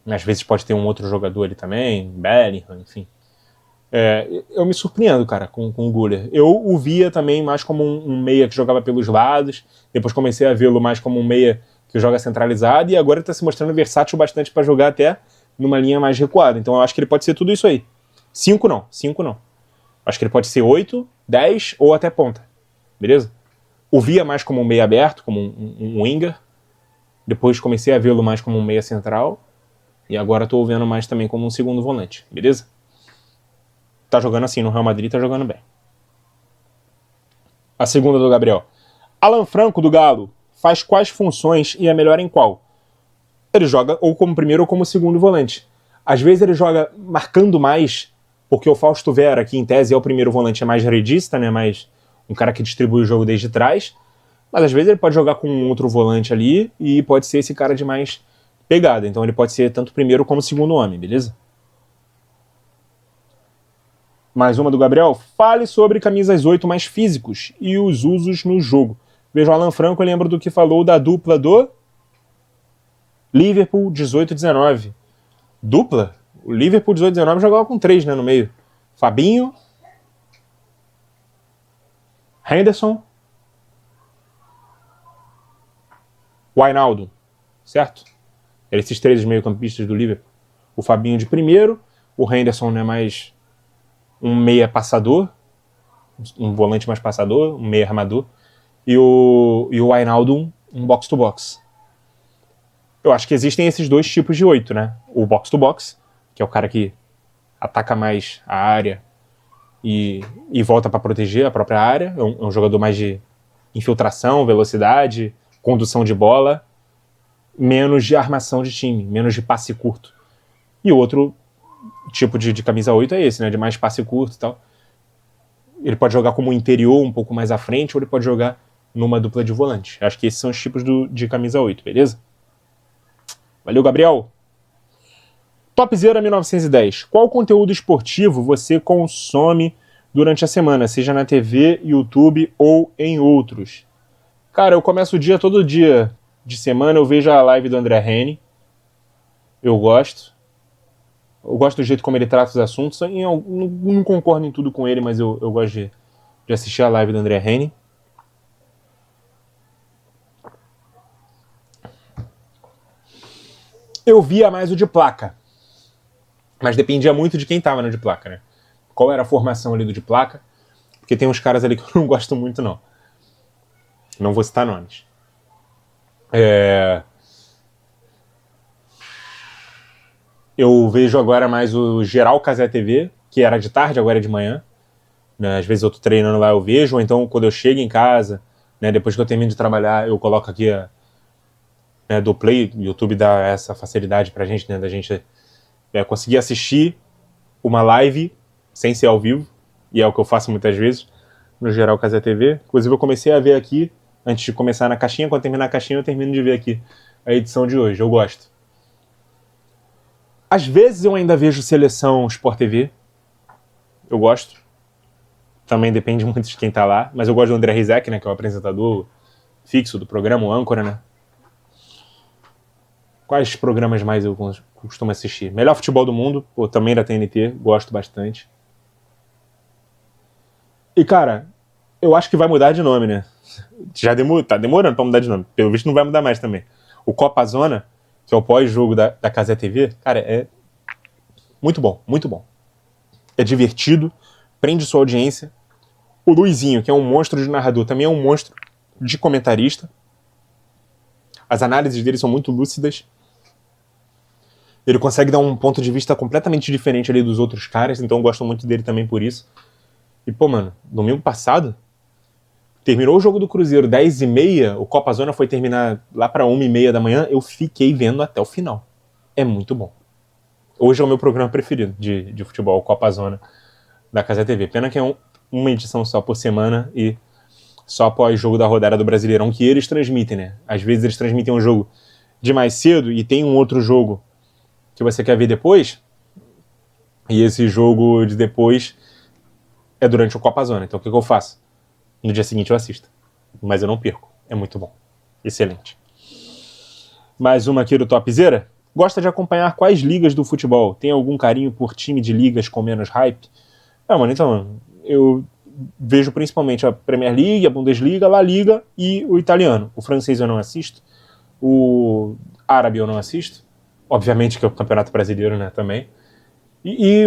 Às vezes pode ter um outro jogador ali também, Bellingham, enfim. Eu me surpreendo, cara, com o Güler. Eu o via também mais como um meia que jogava pelos lados, depois comecei a vê-lo mais como um meia que joga centralizado, e agora ele está se mostrando versátil bastante para jogar até numa linha mais recuada. Então eu acho que ele pode ser tudo isso aí. 5 não. Acho que ele pode ser 8, 10 ou até ponta. Beleza? O via mais como um meia aberto, como um winger. Depois comecei a vê-lo mais como um meia central. E agora estou vendo mais também como um segundo volante. Beleza? Tá jogando assim no Real Madrid, tá jogando bem. A segunda do Gabriel. Alan Franco, do Galo, faz quais funções e é melhor em qual? Ele joga ou como primeiro ou como segundo volante. Às vezes ele joga marcando mais, porque o Fausto Vera, que em tese é o primeiro volante, é mais redista, né? Mais um cara que distribui o jogo desde trás. Mas às vezes ele pode jogar com um outro volante ali e pode ser esse cara de mais pegada. Então ele pode ser tanto primeiro como segundo homem, beleza? Mais uma do Gabriel. Fale sobre camisas 8 mais físicos e os usos no jogo. Vejo o Alan Franco, eu lembro do que falou da dupla do Liverpool 18-19. Dupla? O Liverpool 18-19 jogava com 3, né, no meio. Fabinho, Henderson, Wijnaldum, certo? Eram esses 3 meio-campistas do Liverpool. O Fabinho de primeiro, o Henderson, né, mais um meia passador, um volante mais passador, um meia armador, e o Wijnaldum, um box-to-box. Eu acho que existem esses 2 tipos de 8, né? O box-to-box, que é o cara que ataca mais a área e volta para proteger a própria área, é um jogador mais de infiltração, velocidade, condução de bola, menos de armação de time, menos de passe curto. E o outro tipo de camisa 8 é esse, né? De mais passe curto e tal. Ele pode jogar como interior, um pouco mais à frente, ou ele pode jogar numa dupla de volante. Acho que esses são os tipos de camisa 8, beleza? Valeu, Gabriel. Topzera 1910. Qual conteúdo esportivo você consome durante a semana, seja na TV, YouTube ou em outros? Cara, eu começo o dia, todo dia de semana, eu vejo a live do André Reni. Eu gosto. Eu gosto do jeito como ele trata os assuntos. Eu não concordo em tudo com ele, mas eu gosto de assistir a live do André Henning. Eu via mais o de placa. Mas dependia muito de quem tava no de placa, né? Qual era a formação ali do de placa. Porque tem uns caras ali que eu não gosto muito, não. Não vou citar nomes. Eu vejo agora mais o Geral Casé TV, que era de tarde, agora é de manhã. Né? Às vezes eu tô treinando lá, eu vejo. Ou então, quando eu chego em casa, né, depois que eu termino de trabalhar, eu coloco aqui do Play. O YouTube dá essa facilidade pra gente, né? Da gente conseguir assistir uma live sem ser ao vivo. E é o que eu faço muitas vezes no Geral Casé TV. Inclusive, eu comecei a ver aqui, antes de começar na caixinha. Quando terminar a caixinha, eu termino de ver aqui a edição de hoje. Eu gosto. Às vezes eu ainda vejo Seleção Sport TV. Eu gosto. Também depende muito de quem tá lá. Mas eu gosto do André Rizek, né? Que é o apresentador fixo do programa, o âncora, né? Quais programas mais eu costumo assistir? Melhor Futebol do Mundo, também da TNT. Gosto bastante. E, cara, eu acho que vai mudar de nome, né? Tá demorando pra mudar de nome. Pelo visto não vai mudar mais também. O Copa Zona, que é o pós-jogo da Casé TV, cara, é muito bom, muito bom. É divertido, prende sua audiência. O Luizinho, que é um monstro de narrador, também é um monstro de comentarista. As análises dele são muito lúcidas. Ele consegue dar um ponto de vista completamente diferente ali dos outros caras, então eu gosto muito dele também por isso. E, mano, domingo passado, terminou o jogo do Cruzeiro 10h30, o Copa Zona foi terminar lá pra 1h30 da manhã, eu fiquei vendo até o final. É muito bom. Hoje é o meu programa preferido de futebol, o Copa Zona da Casé TV. Pena que é uma edição só por semana e só após jogo da rodada do Brasileirão que eles transmitem, né? Às vezes eles transmitem um jogo de mais cedo e tem um outro jogo que você quer ver depois, e esse jogo de depois é durante o Copa Zona. Então o que eu faço? No dia seguinte eu assisto. Mas eu não perco. É muito bom. Excelente. Mais uma aqui do Topzera. Gosta de acompanhar quais ligas do futebol? Tem algum carinho por time de ligas com menos hype? Mano, então, eu vejo principalmente a Premier League, a Bundesliga, a La Liga e o italiano. O francês eu não assisto. O árabe eu não assisto. Obviamente que é o Campeonato Brasileiro, né, também.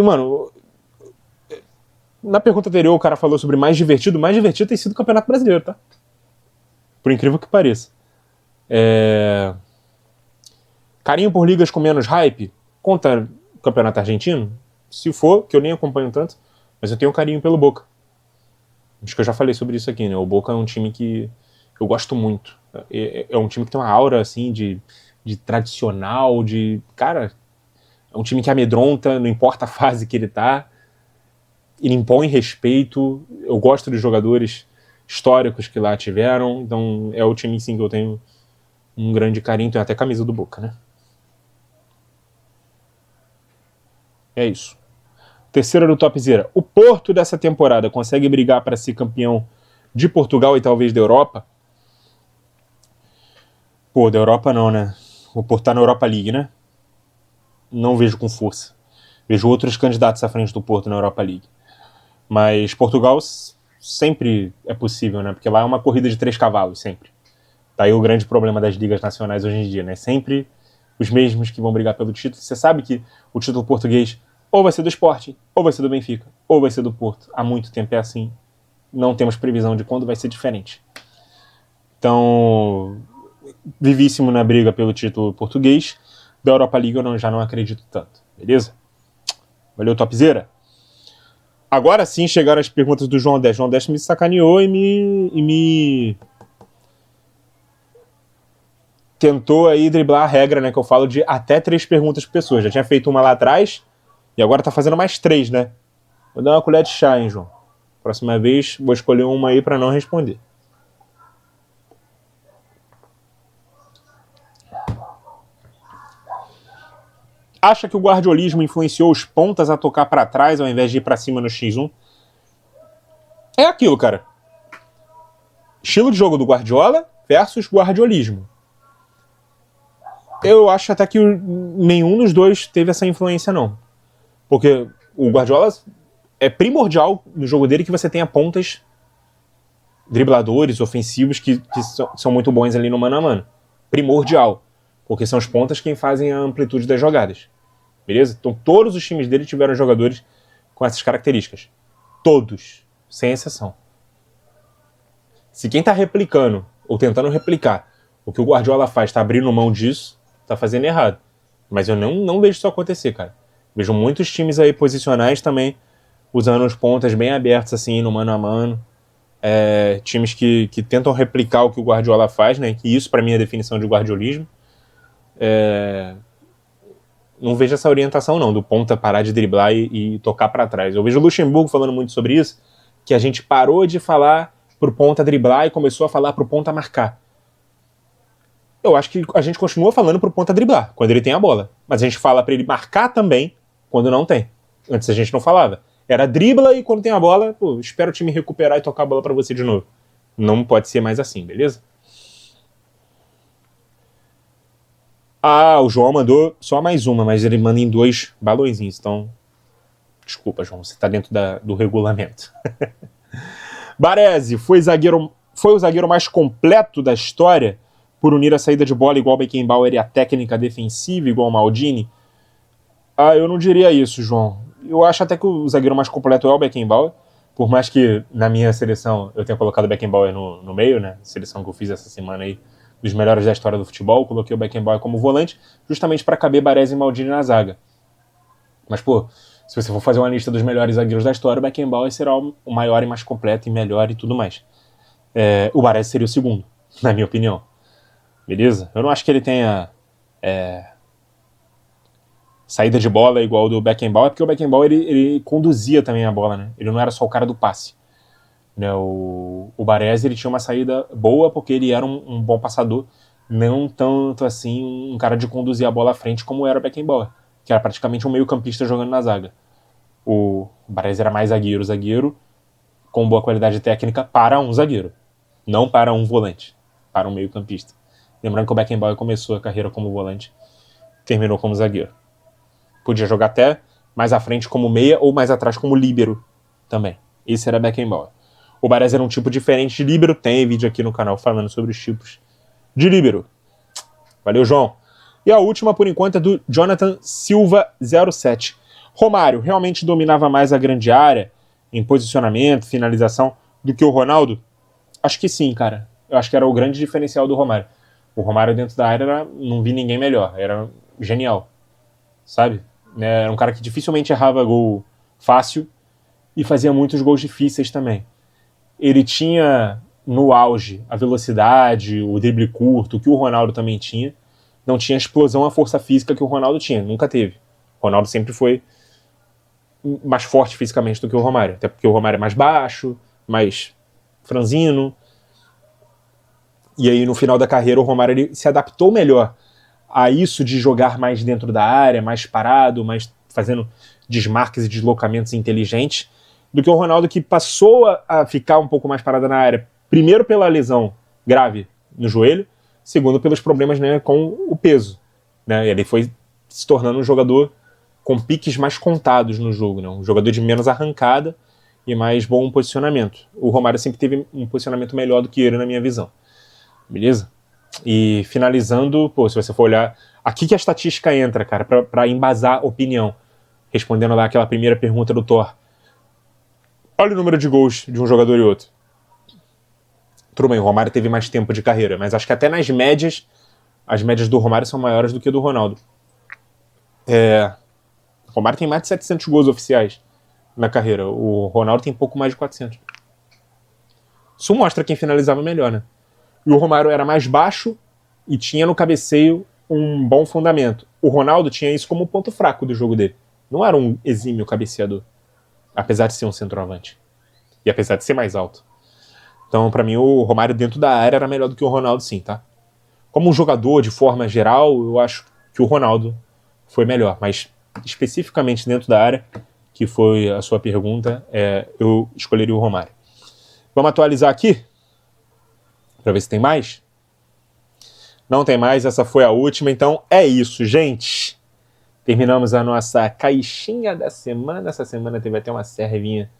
Mano, na pergunta anterior o cara falou sobre mais divertido. Mais divertido tem sido o Campeonato Brasileiro, tá? Por incrível que pareça. Carinho por ligas com menos hype? Conta o Campeonato Argentino? Se for, que eu nem acompanho tanto, mas eu tenho um carinho pelo Boca. Acho que eu já falei sobre isso aqui, né? O Boca é um time que eu gosto muito. É um time que tem uma aura, assim, de tradicional, Cara, é um time que amedronta, não importa a fase que ele tá. Ele impõe respeito. Eu gosto dos jogadores históricos que lá tiveram. Então, é o time, sim, que eu tenho um grande carinho. Tem até camisa do Boca, né? É isso. Terceira do Topzera. O Porto dessa temporada consegue brigar para ser campeão de Portugal e talvez da Europa? Da Europa não, né? O Porto tá na Europa League, né? Não vejo com força. Vejo outros candidatos à frente do Porto na Europa League. Mas Portugal sempre é possível, né? Porque lá é uma corrida de 3 cavalos, sempre. Tá aí o grande problema das ligas nacionais hoje em dia, né? Sempre os mesmos que vão brigar pelo título. Você sabe que o título português ou vai ser do Sporting, ou vai ser do Benfica, ou vai ser do Porto. Há muito tempo é assim. Não temos previsão de quando vai ser diferente. Então, vivíssimo na briga pelo título português. Da Europa League eu já não acredito tanto. Beleza? Valeu, Topzera. Agora sim chegaram as perguntas do João Deste. João Deste me sacaneou e me tentou aí driblar a regra, né? Que eu falo de até 3 perguntas por pessoa. Já tinha feito uma lá atrás e agora tá fazendo mais 3, né? Vou dar uma colher de chá, hein, João? Próxima vez vou escolher uma aí pra não responder. Acha que o guardiolismo influenciou os pontas a tocar pra trás ao invés de ir pra cima no X1? É aquilo, cara. Estilo de jogo do Guardiola versus guardiolismo. Eu acho até que nenhum dos dois teve essa influência, não. Porque o Guardiola é primordial no jogo dele que você tenha pontas, dribladores, ofensivos que são muito bons ali no mano a mano. Primordial. Porque são os pontas quem fazem a amplitude das jogadas. Beleza? Então todos os times dele tiveram jogadores com essas características. Todos. Sem exceção. Se quem tá replicando, ou tentando replicar, o que o Guardiola faz, tá abrindo mão disso, tá fazendo errado. Mas eu não vejo isso acontecer, cara. Vejo muitos times aí posicionais também, usando os pontas bem abertos, assim, no mano a mano. Times que tentam replicar o que o Guardiola faz, né? Que isso, pra mim, é a definição de guardiolismo. Não vejo essa orientação, não, do ponta parar de driblar e tocar pra trás. Eu vejo o Luxemburgo falando muito sobre isso, que a gente parou de falar pro ponta driblar e começou a falar pro ponta marcar. Eu acho que a gente continua falando pro ponta driblar, quando ele tem a bola. Mas a gente fala pra ele marcar também, quando não tem. Antes a gente não falava. Era dribla e quando tem a bola, pô, espera o time recuperar e tocar a bola pra você de novo. Não pode ser mais assim, beleza? O João mandou só mais uma, mas ele manda em 2 balõezinhos. Então, desculpa, João, você tá dentro do regulamento. Baresi foi o zagueiro mais completo da história por unir a saída de bola igual Beckenbauer e a técnica defensiva igual Maldini? Eu não diria isso, João. Eu acho até que o zagueiro mais completo é o Beckenbauer, por mais que na minha seleção eu tenha colocado o Beckenbauer no meio, né? Seleção que eu fiz essa semana aí, dos melhores da história do futebol, coloquei o Beckenbauer como volante, justamente para caber Baresi e Maldini na zaga. Mas, pô, se você for fazer uma lista dos melhores zagueiros da história, o Beckenbauer será o maior e mais completo e melhor e tudo mais. O Baresi seria o segundo, na minha opinião. Beleza? Eu não acho que ele tenha saída de bola igual do Beckenbauer, porque o Beckenbauer ele conduzia também a bola, né? Ele não era só o cara do passe. Né? O Baresi ele tinha uma saída boa porque ele era um bom passador, não tanto assim um cara de conduzir a bola à frente como era o Beckenbauer, que era praticamente um meio-campista jogando na zaga. O Baresi era mais zagueiro com boa qualidade técnica para um zagueiro, não para um volante, para um meio-campista. Lembrando que o Beckenbauer começou a carreira como volante, terminou como zagueiro. Podia jogar até mais à frente como meia ou mais atrás como líbero também. Esse era Beckenbauer. O Baresi era um tipo diferente de líbero. Tem vídeo aqui no canal falando sobre os tipos de líbero. Valeu, João. E a última, por enquanto, é do Jonathan Silva 07. Romário realmente dominava mais a grande área em posicionamento, finalização, do que o Ronaldo? Acho que sim, cara. Eu acho que era o grande diferencial do Romário. O Romário dentro da área, não vi ninguém melhor. Era genial, sabe? Era um cara que dificilmente errava gol fácil e fazia muitos gols difíceis também. Ele tinha, no auge, a velocidade, o drible curto, que o Ronaldo também tinha. Não tinha a explosão, a força física que o Ronaldo tinha. Nunca teve. O Ronaldo sempre foi mais forte fisicamente do que o Romário. Até porque o Romário é mais baixo, mais franzino. E aí, no final da carreira, o Romário ele se adaptou melhor a isso de jogar mais dentro da área, mais parado, mais fazendo desmarques e deslocamentos inteligentes, do que o Ronaldo, que passou a ficar um pouco mais parado na área, primeiro pela lesão grave no joelho, segundo pelos problemas, né, com o peso. Né? Ele foi se tornando um jogador com piques mais contados no jogo, né? Um jogador de menos arrancada e mais bom posicionamento. O Romário sempre teve um posicionamento melhor do que ele, na minha visão. Beleza? E finalizando, pô, se você for olhar, aqui que a estatística entra, cara, pra embasar a opinião. Respondendo lá aquela primeira pergunta do Thor. Olha o número de gols de um jogador e outro. Tudo bem, o Romário teve mais tempo de carreira, mas acho que até nas médias, as médias do Romário são maiores do que do Ronaldo. O Romário tem mais de 700 gols oficiais na carreira. O Ronaldo tem pouco mais de 400. Isso mostra quem finalizava melhor, né? E o Romário era mais baixo e tinha no cabeceio um bom fundamento. O Ronaldo tinha isso como ponto fraco do jogo dele. Não era um exímio cabeceador, apesar de ser um centroavante. E apesar de ser mais alto. Então, pra mim, o Romário dentro da área era melhor do que o Ronaldo, sim, tá? Como um jogador, de forma geral, eu acho que o Ronaldo foi melhor. Mas, especificamente dentro da área, que foi a sua pergunta, eu escolheria o Romário. Vamos atualizar aqui? Pra ver se tem mais? Não tem mais, essa foi a última. Então, é isso, gente. Terminamos a nossa caixinha da semana. Essa semana teve até uma servinha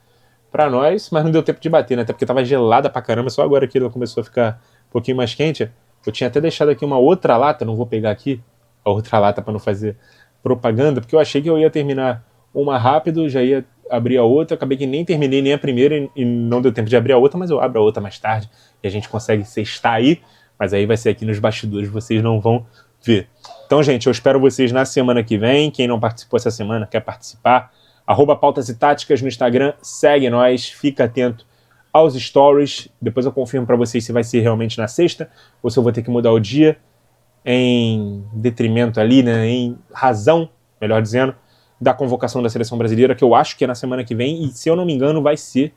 pra nós, mas não deu tempo de bater, né? Até porque tava gelada pra caramba. Só agora que ela começou a ficar um pouquinho mais quente. Eu tinha até deixado aqui uma outra lata, não vou pegar aqui a outra lata pra não fazer propaganda, porque eu achei que eu ia terminar uma rápido, já ia abrir a outra. Acabei que nem terminei nem a primeira e não deu tempo de abrir a outra, mas eu abro a outra mais tarde e a gente consegue sextar aí. Mas aí vai ser aqui nos bastidores, vocês não vão ver. Então, gente, eu espero vocês na semana que vem. Quem não participou essa semana, quer participar, @pautas e táticas no Instagram, segue nós, fica atento aos stories. Depois eu confirmo para vocês se vai ser realmente na sexta ou se eu vou ter que mudar o dia em detrimento ali, né, em razão, melhor dizendo, da convocação da seleção brasileira, que eu acho que é na semana que vem, e se eu não me engano vai ser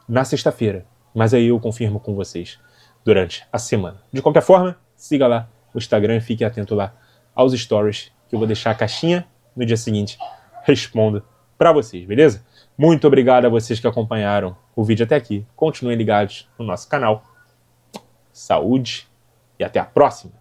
na sexta-feira. Mas aí eu confirmo com vocês durante a semana. De qualquer forma, siga lá o Instagram e fique atento lá aos stories, que eu vou deixar a caixinha no dia seguinte, respondo para vocês, beleza? Muito obrigado a vocês que acompanharam o vídeo até aqui. Continuem ligados no nosso canal. Saúde e até a próxima!